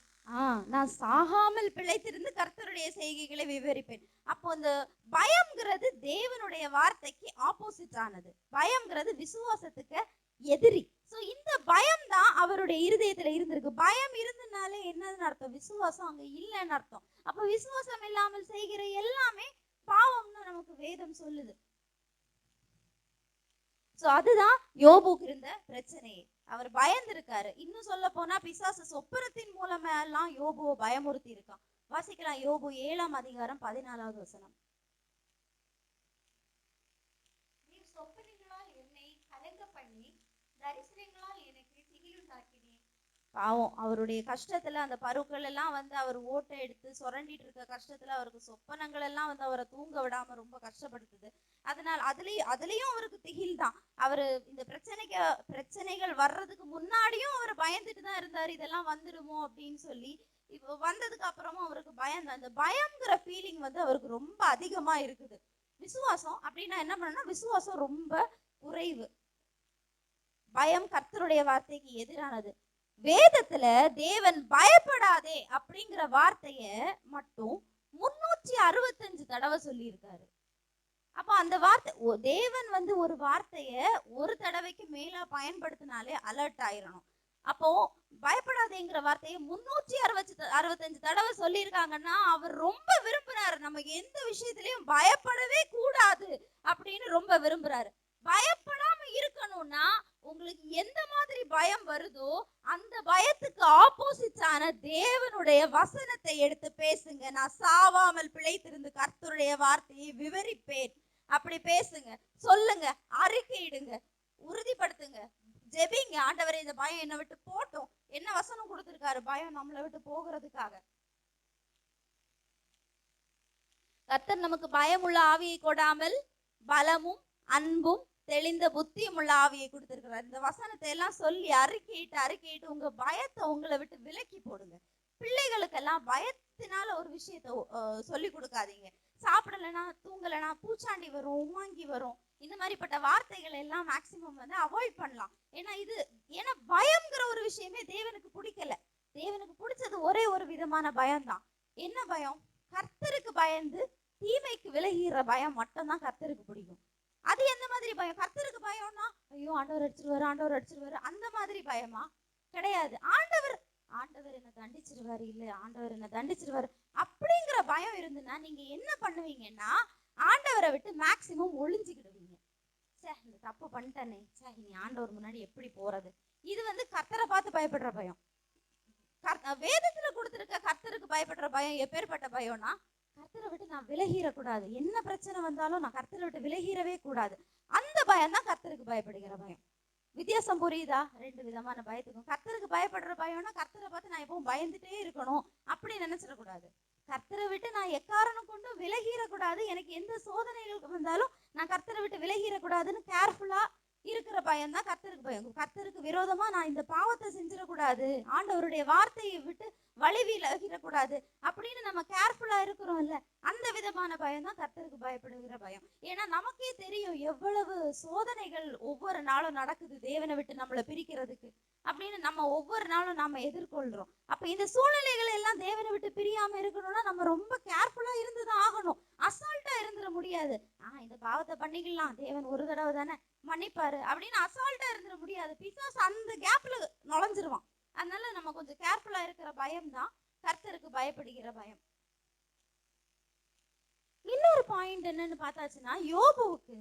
நான் சாகாமல் பிழைத்திருந்து கர்த்தருடைய செய்கைகளை விவரிப்பேன். அப்போ இந்த பயம்ங்கிறது தேவனுடைய வார்த்தைக்கு ஆப்போசிட் ஆனது. பயம்ங்கிறது விசுவாசத்துக்கு எதிரி. சோ இந்த பயம் தான் அவருடைய இருதயத்துல இருந்திருக்கு. பயம் இருந்தனாலே என்னன்னு அர்த்தம்? விசுவாசம் அங்க இல்லைன்னு அர்த்தம். அப்ப விசுவாசம் இல்லாமல் செய்கிற எல்லாமே பாவம்னு நமக்கு வேதம் சொல்லுது. சோ அதுதான் யோபுக்கு இருந்த பிரச்சனையே. அவர் பயந்திருக்காரு. இன்னும் சொல்ல போனா பிசாசு சொப்பனத்தின் மூலமா எல்லாம் யோபுவை பயமுறுத்தி இருக்கான். வாசிக்கலாம் யோபு 7:14. நீர் சொப்பனங்களால் என்னை கலங்க பண்ணி தரிசனங்களால் எனக்கு திகிலுண்டாக்கினீர். பாவம் அவருடைய கஷ்டத்துல அந்த பருக்கள் எல்லாம் வந்து அவர் ஓட்டை எடுத்து சுரண்டிட்டு இருக்க கஷ்டத்துல அவருக்கு சொப்பனங்கள் எல்லாம் வந்து அவரை தூங்க விடாம ரொம்ப கஷ்டப்படுத்துது. அதனால அதுலயும் அவருக்கு திகில் தான். அவரு இந்த பிரச்சனைகள் வர்றதுக்கு முன்னாடியும் அவர் பயந்துட்டு தான் இருந்தாரு, இதெல்லாம் வந்துடுமோ அப்படின்னு சொல்லி. இப்போ வந்ததுக்கு அப்புறமும் அவருக்கு பயம், அந்த பயம்ங்கிற ஃபீலிங் வந்து அவருக்கு ரொம்ப அதிகமா இருக்குது. விசுவாசம் அப்படின்னா என்ன பண்ணணும்னா, விசுவாசம் ரொம்ப குறைவு. பயம் கர்த்தருடைய வார்த்தைக்கு எதிரானது. வேதத்துல தேவன் பயப்படாதே அப்படிங்கிற வார்த்தைய மட்டும் 365 தடவை சொல்லி இருக்காரு. அப்ப அந்த வார்த்தை தேவன் வந்து ஒரு வார்த்தைய ஒரு தடவைக்கு மேல பயன்படுத்தினாலே அலர்ட் ஆயிரணும். அப்போ பயப்படாதேங்கிற வார்த்தையை 365 தடவை சொல்லியிருக்காங்கன்னா அவர் ரொம்ப விரும்புறாரு. நம்ம எந்த விஷயத்திலயும் பயப்படவே கூடாது அப்படின்னு ரொம்ப விரும்புறாரு. பயப்படாம இருக்கணும்னா உங்களுக்கு எந்த மாதிரி பயம் வருதோ அந்த பயத்துக்கு ஆப்போசிட்டான தேவனுடைய வசனத்தை எடுத்து பேசுங்க. நான் சாவாமல் பிழைத்திருந்து கர்த்தருடைய வார்த்தையை விவரிப்பேன். அப்படி பேசுங்க, சொல்லுங்க, அறிக்கையிடுங்க, உறுதிப்படுத்துங்க, ஜெபிங்க. ஆண்டவரே இந்த பயம் என்னை விட்டு போட்டும். என்ன வசனம் கொடுத்திருக்காரு பயம் நம்மளை விட்டு போகிறதுக்காக? கர்த்தர் நமக்கு பயமுள்ள ஆவியை கொடாமல் பலமும் அன்பும் தெளிந்த புத்தியும் உள்ள ஆவியை கொடுத்திருக்கிறார். இந்த வசனத்தை எல்லாம் சொல்லி அறிக்கையிட்டு உங்க பயத்தை உங்களை விட்டு விலக்கி போடுங்க. பிள்ளைகளுக்கெல்லாம் பயத்தினால ஒரு விஷயத்த சொல்லி கொடுக்காதீங்க. சாப்பிடலைன்னா, தூங்கலைன்னா பூச்சாண்டி வரும், உமாங்கி வரும், இந்த மாதிரிப்பட்ட வார்த்தைகள் எல்லாம் மேக்சிமம் வந்து அவாய்ட் பண்ணலாம். ஏன்னா பயம்ங்கிற ஒரு விஷயமே தேவனுக்கு பிடிக்கல. தேவனுக்கு பிடிச்சது ஒரே ஒரு விதமான பயம்தான். என்ன பயம்? கர்த்தருக்கு பயந்து தீமைக்கு விலகிற பயம் மட்டும்தான் கர்த்தருக்கு பிடிக்கும். அது எந்த மாதிரி பயம்? கர்த்தருக்கு பயம்னா ஐயோ ஆண்டவர் அடிச்சிருவாரு அந்த மாதிரி பயமா? கிடையாது. ஆண்டவர் என்ன தண்டிச்சிருவாரு, இல்ல ஆண்டவர் என்ன தண்டிச்சிருவாரு அப்படிங்கிற பயம் இருந்துன்னா நீங்க என்ன பண்ணுவீங்கன்னா, ஆண்டவரை விட்டு மேக்சிமம் ஒளிஞ்சுக்கிடுவீங்க. இந்த தப்பு பண்ணிட்டனே, இனி ஆண்டவர் முன்னாடி எப்படி போறது? இது வந்து கர்த்தரை பார்த்து பயப்படுற பயம். வேதத்துல கொடுத்திருக்க கர்த்தருக்கு பயப்படுற பயம் எப்பேற்பட்ட பயம்னா, கர்த்தரை விட்டு நான் விலகிடக்கூடாது, என்ன பிரச்சனை வந்தாலும் நான் கர்த்தரை விட்டு விலகிடவே கூடாது. அந்த பயம் தான் கர்த்தருக்கு பயப்படுகிற பயம். வித்தியாசம் புரியுதா? ரெண்டு விதமான பயத்துக்கும். கர்த்தருக்கு பயப்படுற பயம்னா கர்த்தரை பார்த்து நான் எப்பவும் பயந்துட்டே இருக்கணும் அப்படி நினைச்சிடக்கூடாது. கர்த்தரை விட்டு நான் எக்காரணம் கொண்டு விலகிடக்கூடாது, எனக்கு எந்த சோதனைகளுக்கு வந்தாலும் நான் கர்த்தரை விட்டு விலகிடக்கூடாதுன்னு கேர்ஃபுல்லா இருக்கிற பயம் தான் கர்த்தருக்கு பயம். கர்த்தருக்கு விரோதமா நான் இந்த பாவத்தை செஞ்சிடக்கூடாது, ஆண்டவருடைய வார்த்தையை விட்டு வழி விலகிடக்கூடாது அப்படின்னு நம்ம கேர்ஃபுல்லா இருக்கிறோம்ல, அந்த விதமான பயம் தான் கர்த்தருக்கு பயப்படுகிற பயம். ஏன்னா நமக்கே தெரியும் எவ்வளவு சோதனைகள் ஒவ்வொரு நாளும் நடக்குது தேவனை விட்டு நம்மளை பிரிக்கிறதுக்கு அப்படின்னு. நம்ம ஒவ்வொரு நாளும் நாம எதிர்கொள்றோம். அப்ப இந்த சூழ்நிலைகள் எல்லாம் தேவனை விட்டு பிரியாம இருக்கணும்னா நம்ம ரொம்ப கேர்ஃபுல்லா இருந்துதான் ஆகணும். அசால்ட்டா இருந்துட முடியாது. இந்த பாவத்தை பண்ணிக்கலாம், தேவன் ஒரு தடவை தானே மன்னிப்பாரு அப்படின்னு அசால்ட்டா இருந்துட முடியாது. பிசாசு அந்த கேப்ல நுழைஞ்சிருவான். அதனால நம்ம கொஞ்சம் கேர்ஃபுல்லா இருக்கிற பயம் தான் கர்த்தருக்கு பயப்படுகிற பயம். இன்னொரு பாயிண்ட் என்னன்னு பார்த்தாச்சுன்னா, யோபுவுக்கு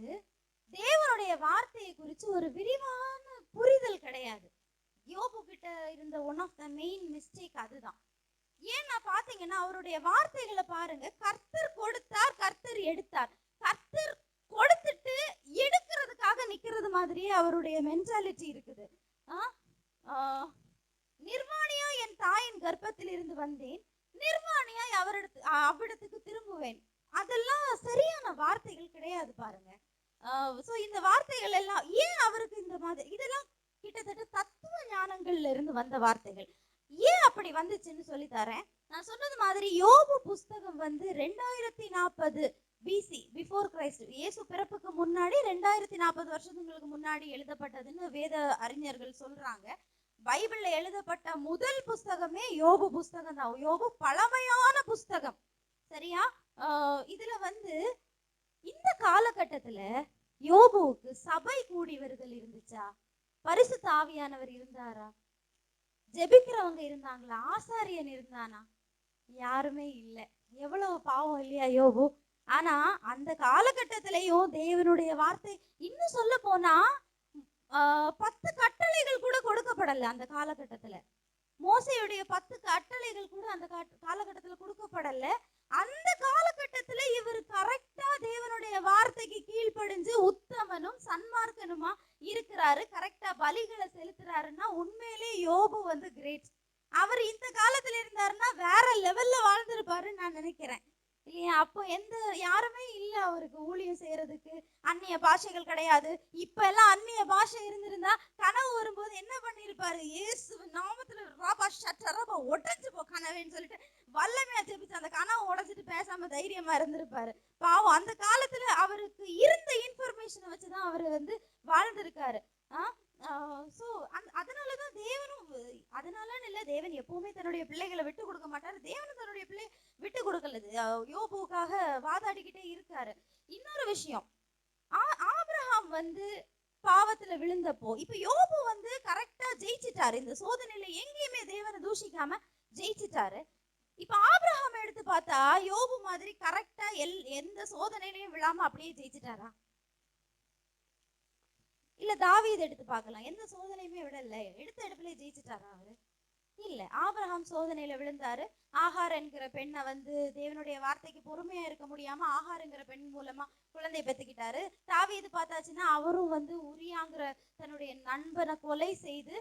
தேவனுடைய வார்த்தையை குறித்து ஒரு விரிவான புரிதல் கிடையாது. யோபு கிட்ட இருந்த one of the main mistake அதுதான். ஏன்னா பாத்தீங்கன்னா அவருடைய வார்த்தைகளை பாருங்க, கர்த்தர் கொடுத்தார், கர்த்தர் எடுத்தார். கர்த்தர் கொடுத்துட்டு எடுக்கிறதுக்காக நிக்கிறது மாதிரியே அவருடைய மென்டாலிட்டி இருக்குது. நிர்வாணியா என் தாயின் கர்ப்பத்தில் இருந்து வந்தேன், நிர்வாணியாய் அவ்விடத்துக்கு திரும்புவேன். அதெல்லாம் சரியான வார்த்தைகள் கிடையாது பாருங்க. சோ இந்த வார்த்தைகள் எல்லாம் ஏன் அவருக்கு இந்த மாதிரி, இதெல்லாம் கிட்டத்தட்ட தத்துவ ஞானங்கள்ல இருந்து வந்த வார்த்தைகள். ஏன் அப்படி வந்துச்சுன்னு சொல்லி தரேன். நான் சொன்னது மாதிரி யோபு புஸ்தகம் வந்து 2040 பிசி, பிஃபோர் கிரைஸ்ட், இயேசு பிறப்புக்கு முன்னாடி 2040 வருஷங்களுக்கு முன்னாடி எழுதப்பட்டதுன்னு வேத அறிஞர்கள் சொல்றாங்க. பைபிள்ல எழுதப்பட்ட முதல் புஸ்தகமே யோபு புஸ்தகம் தான். யோபு பழமையான புஸ்தகம், சரியா? இதுல வந்து இந்த காலகட்டத்துல யோபுவுக்கு சபை கூடியவர்கள் இருந்துச்சா? பரிசுத்த ஆவியானவர் இருந்தாரா? ஜெபிக்கிறவங்க இருந்தாங்களா? ஆசாரியன் இருந்தானா? யாருமே இல்ல. எவ்வளவு பாவம் இல்லையா யோபு? ஆனா அந்த காலகட்டத்திலையும் தேவனுடைய வார்த்தை, இன்னும் சொல்ல போனா 10 கட்டளைகள் கூட கொடுக்கப்படல அந்த காலகட்டத்துல. மோசையுடைய 10 கட்டளைகள் கூட அந்த காலகட்டத்துல கொடுக்கப்படல. அந்த காலகட்டத்துல இவர் கரெக்டா தேவனுடைய வார்த்தைக்கு கீழ்ப்படிஞ்சு உத்தமனும் சன்மார்க்கனுமா இருக்கிறாரு, கரெக்டா பலிகளை செலுத்துறாருன்னா உண்மையிலே யோபு வந்து கிரேட். அவர் இந்த காலத்துல இருந்தாருன்னா வேற லெவல்ல வாழ்ந்திருப்பாருன்னு நான் நினைக்கிறேன். இல்லையா? அப்போ யாருமே இல்ல அவருக்கு ஊழியம் செய்யறதுக்கு. அந்நிய பாஷைகள் கிடையாது. இப்ப எல்லாம் அந்நிய பாஷை இருந்திருந்தா கனவு வரும்போது என்ன பண்ணிருப்பாரு? இயேசு நாமத்துல ராபா ஷட்டரபா உடைஞ்சு போ கனவேன்னு சொல்லிட்டு வல்லமையா ஜெபிச்சு அந்த கனவு உடைச்சிட்டு பேசாம தைரியமா இருந்திருப்பாரு. பாவம், அந்த காலத்துல அவருக்கு இருந்த இன்ஃபர்மேஷனை வச்சுதான் அவரு வந்து வாழ்ந்திருக்காரு. சோ அதனாலதான் தேவனும், அதனாலன்னு இல்ல, தேவன் எப்பவுமே தன்னுடைய பிள்ளைகளை விட்டு கொடுக்க மாட்டாரு. தேவனும் தன்னுடைய பிள்ளை விட்டு கொடுக்கல, யோபுக்காக வாதாடிக்கிட்டே இருக்காரு. இன்னொரு விஷயம், ஆபிரகாம் வந்து பாவத்துல விழுந்தப்போ இப்ப யோபு வந்து கரெக்டா ஜெயிச்சிட்டாரு. இந்த சோதனையில எங்கேயுமே தேவனை தூஷிக்காம ஜெயிச்சிட்டாரு. இப்ப ஆபிரகாம் எடுத்து பார்த்தா யோபு மாதிரி கரெக்டா எந்த சோதனையிலையும் விழாம அப்படியே ஜெயிச்சிட்டாரா? இல்ல தாவீது எடுத்து பார்க்கலாம், எந்த சோதனையுமே விடல, எடுத்த எடுப்புல ஜெயிச்சிட்டாரா அவரு? இல்ல. ஆபிரகாம் சோதனையில விழுந்தாரு. ஆகார் என்கிற பெண்ணை வந்து தேவனுடைய வார்த்தைக்கு பொறுமையா இருக்க முடியாம ஆகார் என்கிற பெண் மூலமா குழந்தை பெத்துக்கிட்டாரு. தாவீது பார்த்தாச்சுன்னா அவரும் வந்து உரியாங்கிற தன்னுடைய நண்பனை கொலை செய்து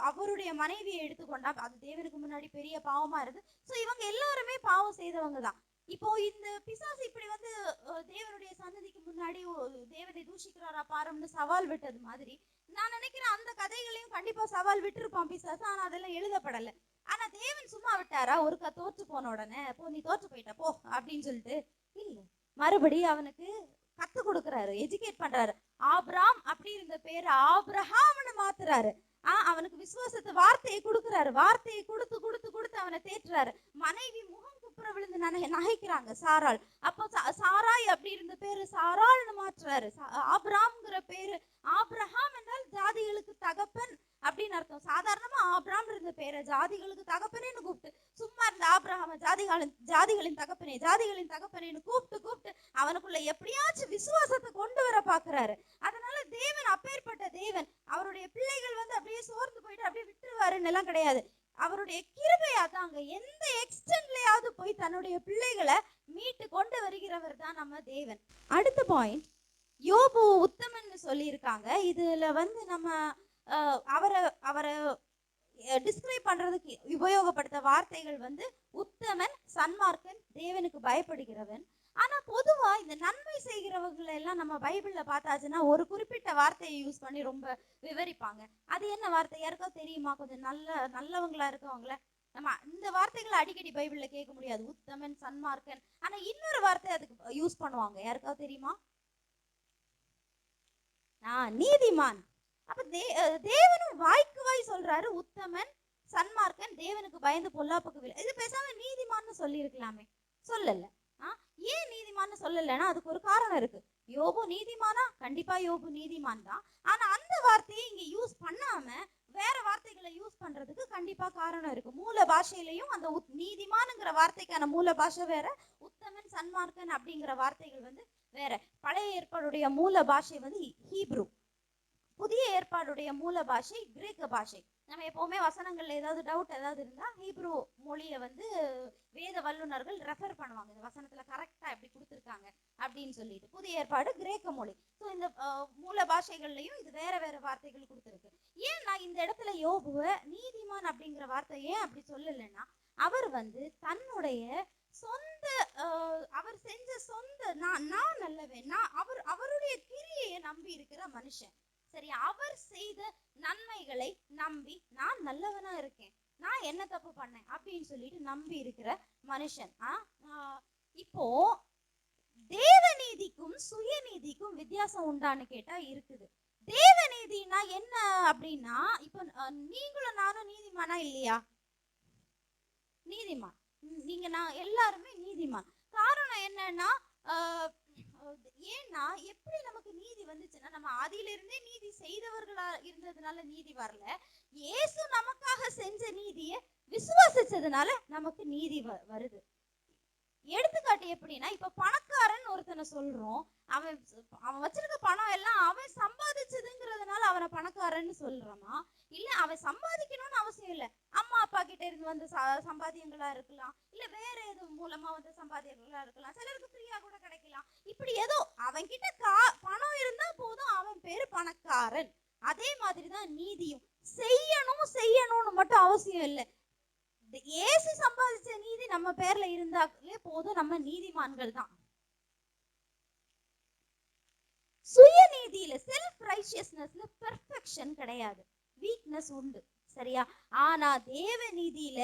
அவருடைய மனைவியை எடுத்துக்கொண்டா. அது தேவனுக்கு முன்னாடி பெரிய பாவமா இருந்து. சோ இவங்க எல்லாருமே பாவம் செய்தவங்க தான். இப்போ இந்த பிசாசு இப்படி வந்து தேவனுடைய சன்னதிக்கு முன்னாடி தேவனை தூஷிக்கிறாரா பாருன்னு சவால் விட்டது மாதிரி நான் நினைக்கிறேன் அந்த கதைகளையும் கண்டிப்பா சவால் விட்டுருப்பான் பிசாசு. ஆனா அதெல்லாம் எழுதப்படல. ஆனா தேவன் சும்மா விட்டாரா? ஒருக்கா தோற்று போன உடனே போ நீ தோற்று போயிட்ட போ அப்படின்னு சொல்லிட்டு இல்ல, மறுபடி அவனுக்கு கத்து கொடுக்கறாரு, எஜுகேட் பண்றாரு. ஆப்ராம் அப்படி இருந்த பேரு ஆப்ரஹாம்னு மாத்துறாரு. அவனுக்கு விசுவாசத்தை வார்த்தையை கொடுக்கறாரு. வார்த்தையை கொடுத்து கொடுத்து கொடுத்து அவனை தேற்றுறாரு. மனைவி முகம் குப்புற விழுந்து நகைக்கிறாங்க சாராள். அப்போ சாராய் அப்படி இருந்த பேரு சாராள்னு மாற்றுறாரு. ஆப்ராம்ங்கிற பேரு ஆப்ரஹாம் என்றால் ஜாதிகளுக்கு தகப்பன் அப்படின்னு அர்த்தம். சாதாரணமா ஆப்ராம் இருந்த பேரை ஜாதிகளுக்கு தகப்பனேன்னு கூப்பிட்டு, சும்மா இருந்த ஆப்ரஹாம ஜாதிகளின் தகப்பனேன்னு கூப்பிட்டு அவனுக்குள்ள எப்படியாச்சும் விசுவாசத்தை கொண்டு வர பாக்குறாரு. அதனால தேவன் அப்பேற்பட்ட தேவன். அவருடைய பிள்ளைகள் வந்து அப்படியே சோர்ந்து போயிட்டு அப்படியே விட்டுருவாருன்னு எல்லாம் கிடையாது. அவருடைய கிருபையா தாங்க எந்த எக்ஸ்டென்ட்லயாவது போய் தன்னுடைய பிள்ளைகளை மீட்டு கொண்டு வருகிறவர் தான் நம்ம தேவன். அடுத்த பாயிண்ட், யோபு உத்தமன்னு சொல்லியிருக்காங்க. இதுல வந்து நம்ம அவரை டிஸ்கிரைப் பண்றதுக்கு உபயோகப்படுத்த வார்த்தைகள் வந்து உத்தமன், சன்மார்க்கன், தேவனுக்கு பயப்படுகிறவன். ஆனா பொதுவா இந்த நன்மை செய்கிறவங்களை எல்லாம் நம்ம பைபிள்ல பார்த்தாச்சுன்னா ஒரு குறிப்பிட்ட வார்த்தையை யூஸ் பண்ணி ரொம்ப விவரிப்பாங்க. அது என்ன வார்த்தை யாருக்காவது தெரியுமா? கொஞ்சம் நல்லவங்களா இருக்கவங்கள நம்ம இந்த வார்த்தைகளை அடிக்கடி பைபிள்ல கேட்க முடியாது, உத்தமன், சன்மார்க்கன். ஆனா இன்னொரு வார்த்தை அதுக்கு யூஸ் பண்ணுவாங்க, யாருக்காவது தெரியுமா? நீதிமான். அப்ப தேவனும் வாய்க்கு வாய் சொல்றாரு உத்தமன், சன்மார்க்கன், தேவனுக்கு பயந்து பொல்லாப்புக்கு விலை. இது பேசாம நீதிமான்னு சொல்லி இருக்கலாமே, சொல்லல. ஏன் நீதிமான்னு சொல்லலைன்னா அதுக்கு ஒரு காரணம் இருக்கு. யோபு நீதிமானா? கண்டிப்பா யோபு நீதிமான் தான். ஆனா அந்த வார்த்தையை இங்க யூஸ் பண்ணாம வேற வார்த்தைகளை யூஸ் பண்றதுக்கு கண்டிப்பா காரணம் இருக்கு. மூல பாஷையிலையும் அந்த நீதிமான்ங்கிற வார்த்தைக்கான மூல பாஷை வேற, உத்தமன், சன்மார்க்கன் அப்படிங்கிற வார்த்தைகள் வந்து வேற. பழைய ஏற்பாடுடைய மூல பாஷை வந்து ஹீப்ரு, புதிய ஏற்பாடுடைய மூல பாஷை கிரேக்க பாஷை. நம்ம எப்பவுமே வசனங்கள்ல ஏதாவது டவுட் ஏதாவது இருந்தா ஹீப்ரு மொழியை வந்து வேத வல்லுநர்கள் ரெஃபர் பண்ணுவாங்க, இந்த வசனத்துல கரெக்டா எப்படி கொடுத்துருக்காங்க அப்படின்னு சொல்லிட்டு. புதிய ஏற்பாடு கிரேக்க மொழி. ஸோ இந்த மூல பாஷைகள்லயும் இது வேற வேற வார்த்தைகள் கொடுத்துருக்கு. ஏன் நான் இந்த இடத்துல யோபுவை நீதிமான் அப்படிங்கிற வார்த்தையே அப்படி சொல்லலைன்னா, அவர் வந்து தன்னுடைய சொந்த அவர் செஞ்ச சொந்த நான் நல்லவன், அவருடைய கிரியையை நம்பி இருக்கிற மனுஷன். சரி, அவர் செய்த நன்மைகளை நம்பி நான் நல்லவனா இருக்கேன், நான் என்ன தப்பு பண்ணேன் அப்படின்னு சொல்லிட்டு நம்பி இருக்கிற மனுஷன். இப்போ தேவநீதிக்கும் சுயநீதிக்கும் வித்தியாசம் உண்டான்னு கேட்டா இருக்குது. தேவநீதினா என்ன அப்படின்னா, இப்போ நீங்களும் நானும் நீதிமானா இல்லையா? நீதிமான். நான் எல்லாருமே நீதிமான். காரணம் என்னன்னா, ஏன்னா எப்படி நமக்கு நீதி வந்துச்சுன்னா, நம்ம ஆதியிலிருந்தே நீதி செய்தவர்களா இருந்ததுனால நீதி வரல. இயேசு நமக்காக செஞ்ச நீதியை விசுவாசிச்சதுனால நமக்கு நீதி வருது. எடுத்துக்காட்டு எப்படின்னா, இப்ப பணக்காரன் ஒருத்தனை சொல்றோம். அவன் அவன் வச்சிருக்க பணம் எல்லாம் அவன் சம்பாதிச்சதுங்கிறதுனால அவனை பணக்காரன்னு சொல்றோமா? இல்ல அவன் சம்பாதிக்கணும்னு அவசியம் இல்ல. அம்மா அப்பா கிட்ட இருந்து வந்து சம்பாத்தியங்களா இருக்கலாம், இல்ல வேற எதுவும் மூலமா வந்து சம்பாத்தியங்களா இருக்கலாம், சிலருக்கு ஃப்ரீயா கூட கிடைக்கலாம். இப்படி ஏதோ அவன் கிட்ட பணம் இருந்தா போதும், அவன் பேரு பணக்காரன். அதே மாதிரிதான் நீதியும். செய்யணும்னு மட்டும் அவசியம் இல்லை. ஏசு சம்பாதிச்ச நீதி நம்ம பேர்ல இருந்தாலே போதும், நம்ம நீதிமான்கள் தான். சுயநீதியில, செல்ஃப் ரைச்சியஸ்னஸ்ல பெர்ஃபெக்ஷன் கிடையாது, வீக்னஸ் உண்டு, சரியா? ஆனா தேவ நீதியில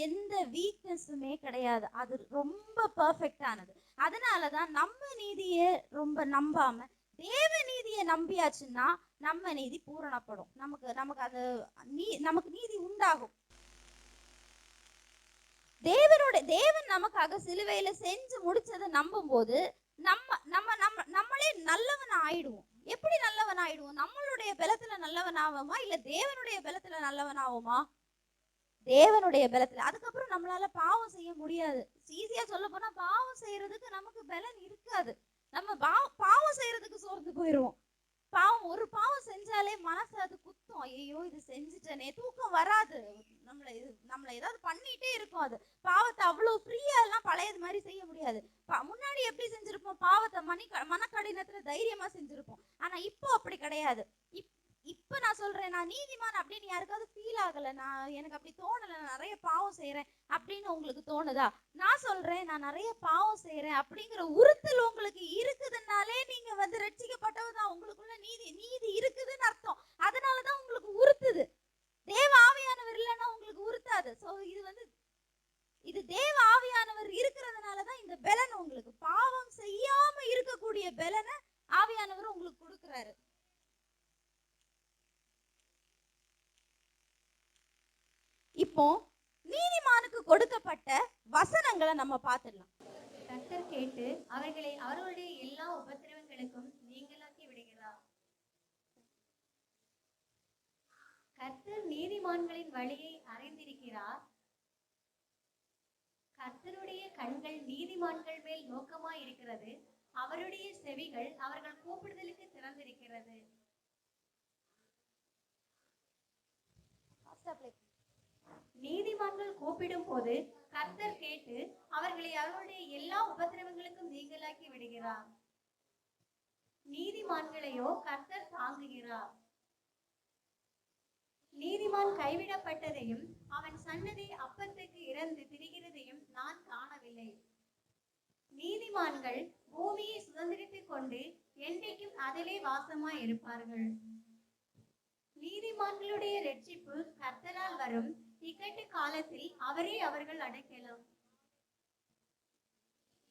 எந்த வீக்னஸுமே கிடையாது, அது ரொம்ப பெர்ஃபெக்டானது. அதனாலதான் நம்ம நீதிய ரொம்ப நம்பாம தேவ நீதியை நம்பியாச்சுன்னா நம்ம நீதி பூரணப்படும், நமக்கு அது நமக்கு நீதி உண்டாகும். தேவன் நமக்காக சிலுவையில செஞ்சு முடிச்சதை நம்பும் போது நம்மளே நல்லவன் ஆயிடுவோம். எப்படி நல்லவன் ஆயிடுவோம்? நம்மளுடைய பலத்துல நல்லவன் ஆவோமா, இல்ல தேவனுடைய பலத்துல நல்லவன் ஆவோமா? தேவனுடைய பலத்துல. அதுக்கப்புறம் நம்மளால பாவம் செய்ய முடியாது. ஈஸியா சொல்ல போனா பாவம் செய்யறதுக்கு நமக்கு பலன் இருக்காது. நம்ம பாவம் செய்யறதுக்கு சோர்ந்து போயிடுவோம். ஒரு பாவம் செஞ்சாலே மனசு அது குத்தும். ஐயோ இது செஞ்சுட்டனே, தூக்கம் வராது, நம்மள ஏதாவது பண்ணிட்டே இருக்கும். அது பாவத்தை அவ்வளவு ஃப்ரீயா எல்லாம் பழையது மாதிரி செய்ய முடியாது. முன்னாடி எப்படி செஞ்சிருப்போம்? பாவத்தை மனக்கடினத்துல தைரியமா செஞ்சிருப்போம். ஆனா இப்போ அப்படி கிடையாது. இப்ப நான் சொல்றேன், நான் நீதிமான் அப்படின்னு யாருக்காவது ஃபீல் ஆகல, எனக்கு அப்படி தோணல, நான் நிறைய பாவம் செய்யறேன் அப்படின்னு உங்களுக்கு தோணுதா? நான் சொல்றேன், நான் நிறைய பாவம் செய்யறேன் அப்படிங்கிற உறுத்தல் உங்களுக்கு இருக்குதுன்னாலே நீங்க வந்து ரட்சிக்கப்பட்டவதான், உங்களுக்குள்ள நீதி இருக்குதுன்னு அர்த்தம். அதனாலதான் உங்களுக்கு உறுத்துது. தேவ ஆவியானவர் இல்லைன்னா உங்களுக்கு உறுத்தாது. சோ இது தேவ ஆவியானவர் இருக்கிறதுனாலதான் இந்த பலன் உங்களுக்கு, பாவம் செய்யாம இருக்கக்கூடிய பலனை ஆவியானவர் உங்களுக்கு கொடுக்கிறாரு. இப்போ நீதிமானுக்கு கொடுக்கப்பட்ட வசனங்களை நம்ம பார்த்துடலாம். கர்த்தர் கேட்டு அவர்களை அவர்களுடைய எல்லா உபத்திரவங்களுக்கும் நீங்களாக்கி விடுகிறார். கர்த்தர் நீதிமான்களின் வழியை அறிந்திருக்கிறார். கர்த்தருடைய கண்கள் நீதிமான்கள் மேல் நோக்கமாய் இருக்கிறது. அவருடைய செவிகள் அவர்கள் கூப்பிடுதலுக்கு திறந்திருக்கிறது. நீதிமான்கள் கூப்பிடும் போது கர்த்தர் கேட்டு அவர்களை அவருடைய எல்லா உபத்திரவங்களுக்கும் நீங்களாக்கி விடுகிறார். நீதிமான்களையோ கர்த்தர் தாங்குகிறார். நீதிமான் கைவிடப்பட்டதையும் அவன் சன்னதி அப்பத்துக்கு இறந்து திரிகிறதையும் நான் காணவில்லை. நீதிமான்கள் பூமியை சுதந்திரித்துக் கொண்டு என்றைக்கும் அதிலே வாசமாய் இருப்பார்கள். நீதிமான்களுடைய ரட்சிப்பு கர்த்தரால் வரும். இக்கட்டு காலத்தில் அவரே அவர்கள் அடைக்கலம்.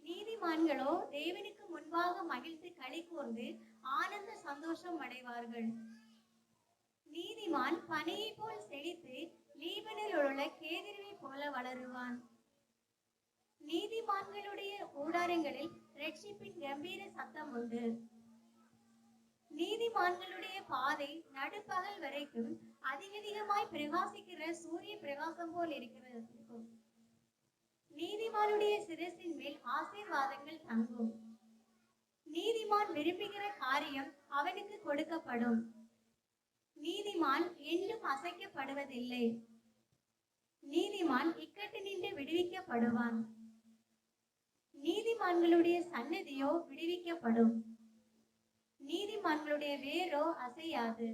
நீதிமான்களோ தேவனுக்கு முன்பாக மகிழ்ந்து களி கூர்ந்து ஆனந்த சந்தோஷம் அடைவார்கள். நீதிமான் பனையை போல் செழித்து லீபனில் உள்ள கேதிரிவை போல வளருவான். நீதிமான்களுடைய கூடாரங்களில் ரட்சிப்பின் கம்பீர சத்தம் உண்டு. நீதிமான்களுடைய பாதை நடுப்பகல் வரைக்கும் அதிகமாய் பிரகாசிக்கிற சூரிய பிரகாசம் போல் இருக்கிறது. நீதிமானுடைய சிரசின் மேல் ஆசீர்வாதங்கள் தங்கும். நீதிமான் விரும்புகிற காரியம் அவனுக்கு கொடுக்கப்படும். நீதிமான் என்றும் அசைக்கப்படுவதில்லை. நீதிமான் இக்கட்டு நின்று விடுவிக்கப்படுவான். நீதிமான்களுடைய சன்னதியோ விடுவிக்கப்படும். நீதிமான்களுடைய வேரோ அசையாது.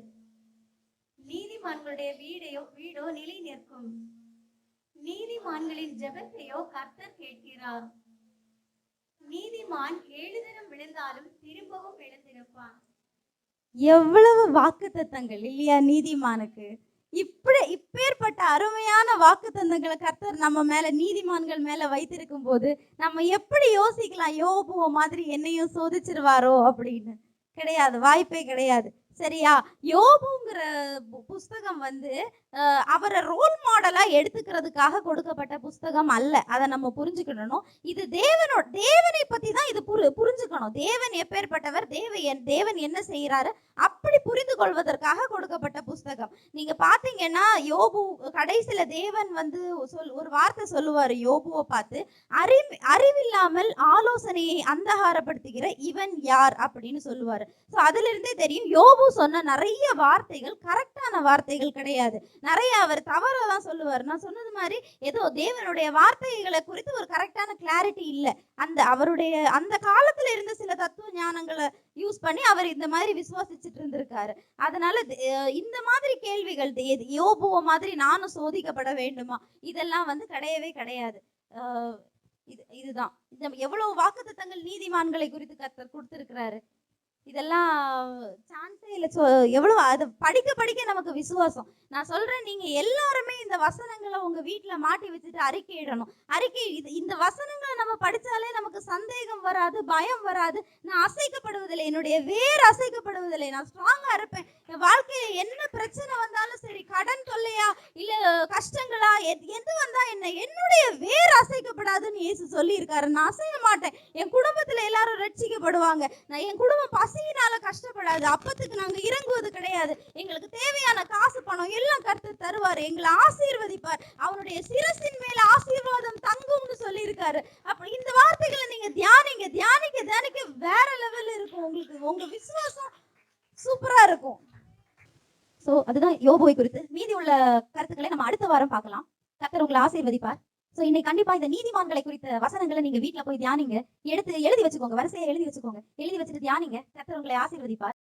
நீதிமான்களுடைய வீடோ நிலை நிற்கும். நீதிமான்களின் ஜெபத்தையோ கர்த்தர் கேட்கிறார். நீதிமான் 7 தரம் விழுந்தாலும் திரும்பவும் எழுந்திருப்பான். எவ்வளவு வாக்குத்தத்தங்கள் இல்லையா நீதிமானுக்கு! இப்பேற்பட்ட அருமையான வாக்குத்தத்தங்களை கர்த்தர் நம்ம மேல, நீதிமான்கள் மேல வைத்திருக்கும் போது நம்ம எப்படி யோசிக்கலாம், யோபுவ மாதிரி என்னையும் சோதிச்சிருவாரோ அப்படின்னு? கிடையாது, வாய்ப்பே கிடையாது. சரியா? யோபுங்கிற புஸ்தகம் வந்து அவரை ரோல் மாடலா எடுத்துக்கிறதுக்காக கொடுக்கப்பட்ட புஸ்தகம் அல்ல. அதை நம்ம புரிஞ்சுக்கிடணும். இது தேவனை பத்தி தான் இது புரிஞ்சுக்கணும். தேவன் எப்பேற்பட்டவர், தேவன் என்ன செய்யறாரு அப்படி புரிந்து கொள்வதற்காக கொடுக்கப்பட்ட புஸ்தகம். நீங்க பாத்தீங்கன்னா யோபு கடைசியில தேவன் வந்து ஒரு வார்த்தை சொல்லுவாரு யோபுவை பார்த்து, அறிவில்லாமல் ஆலோசனையை அந்தகாரப்படுத்துகிற இவன் யார் அப்படின்னு சொல்லுவாரு. சோ அதுல இருந்தே தெரியும் யோபு சொன்ன நிறைய வார்த்தைகள் கரெக்டான வார்த்தைகள் கிடையாது. நிறைய அவர் தவறதான் சொல்லுவார். நான் சொன்னது மாதிரி ஏதோ தேவனுடைய வார்த்தைகளை குறித்து ஒரு கரெக்டான கிளாரிட்டி இல்ல. அவருடைய அந்த காலத்துல இருந்த சில தத்துவ ஞானங்களை யூஸ் பண்ணி அவர் இந்த மாதிரி விசுவாசிச்சுட்டு இருந்திருக்காரு. அதனால இந்த மாதிரி கேள்விகள் யோபுவ மாதிரி நானும் சோதிக்கப்பட வேண்டுமா, இதெல்லாம் வந்து கிடையவே கிடையாது. இதுதான் எவ்வளவு வாக்குத்தத்தங்கள் நீதிமான்களை குறித்து கர்த்தர் கொடுத்திருக்கிறாரு. இதெல்லாம் சான்ஸே இல்லை. எவ்வளவு அதை படிக்க படிக்க நமக்கு விசுவாசம். நான் சொல்றேன், நீங்க எல்லாருமே இந்த வசனங்களை உங்க வீட்டுல மாட்டி வச்சுட்டு அறிக்கையிடணும். இந்த வசனங்களை நம்ம படிச்சாலே நமக்கு சந்தேகம் வராது, பயம் வராது. நான் அசைக்கப்படுவதில்லை, என்னுடைய வேர் அசைக்கப்படுவதில்லை, நான் ஸ்ட்ராங்கா இருப்பேன். என் வாழ்க்கையில என்ன பிரச்சனை வந்தாலும் சரி, கடன் தொல்லையா இல்ல கஷ்டங்களா எது வந்தா என்ன, என்னுடைய வேர் அசைக்கப்படாதுன்னு இயேசு சொல்லி இருக்காரு. நான் அசைய மாட்டேன். என் குடும்பத்துல எல்லாரும் ரட்சிக்கப்படுவாங்க. நான் என் குடும்பம் பசியினால கஷ்டப்படாது. அப்பத்துக்கு நாங்க இறங்குவது கிடையாது. எங்களுக்கு தேவையான காசு பணம் எல்லாம் கர்த்தர் தருவாரு, எங்களை ஆசீர்வதிப்பார். அவனுடைய சிரசின் மேல ஆசீர்வாதம் தங்கும்னு சொல்லி இருக்காரு. அப்ப இந்த வார்த்தைகளை நீங்க தியானிக்க தியானிக்க வேற லெவல்ல இருக்கும். உங்களுக்கு உங்க விசுவாசம் சூப்பரா இருக்கும். சோ அதுதான் யோபுவை குறித்து. மீதி உள்ள கருத்துக்களை நம்ம அடுத்த வாரம் பார்க்கலாம். கர்த்தர் உங்களை ஆசீர்வதிப்பார். சோ இன்னைக்கு கண்டிப்பா இந்த நீதிமான்களை குறித்த வசனங்களை நீங்க வீட்டுல போய் தியானிங்க. எழுதி வச்சுக்கோங்க, வரிசையை எழுதி வச்சுக்கோங்க. எழுதி வச்சுட்டு தியானிங்க. கர்த்தர் உங்களை ஆசீர்வதிப்பார்.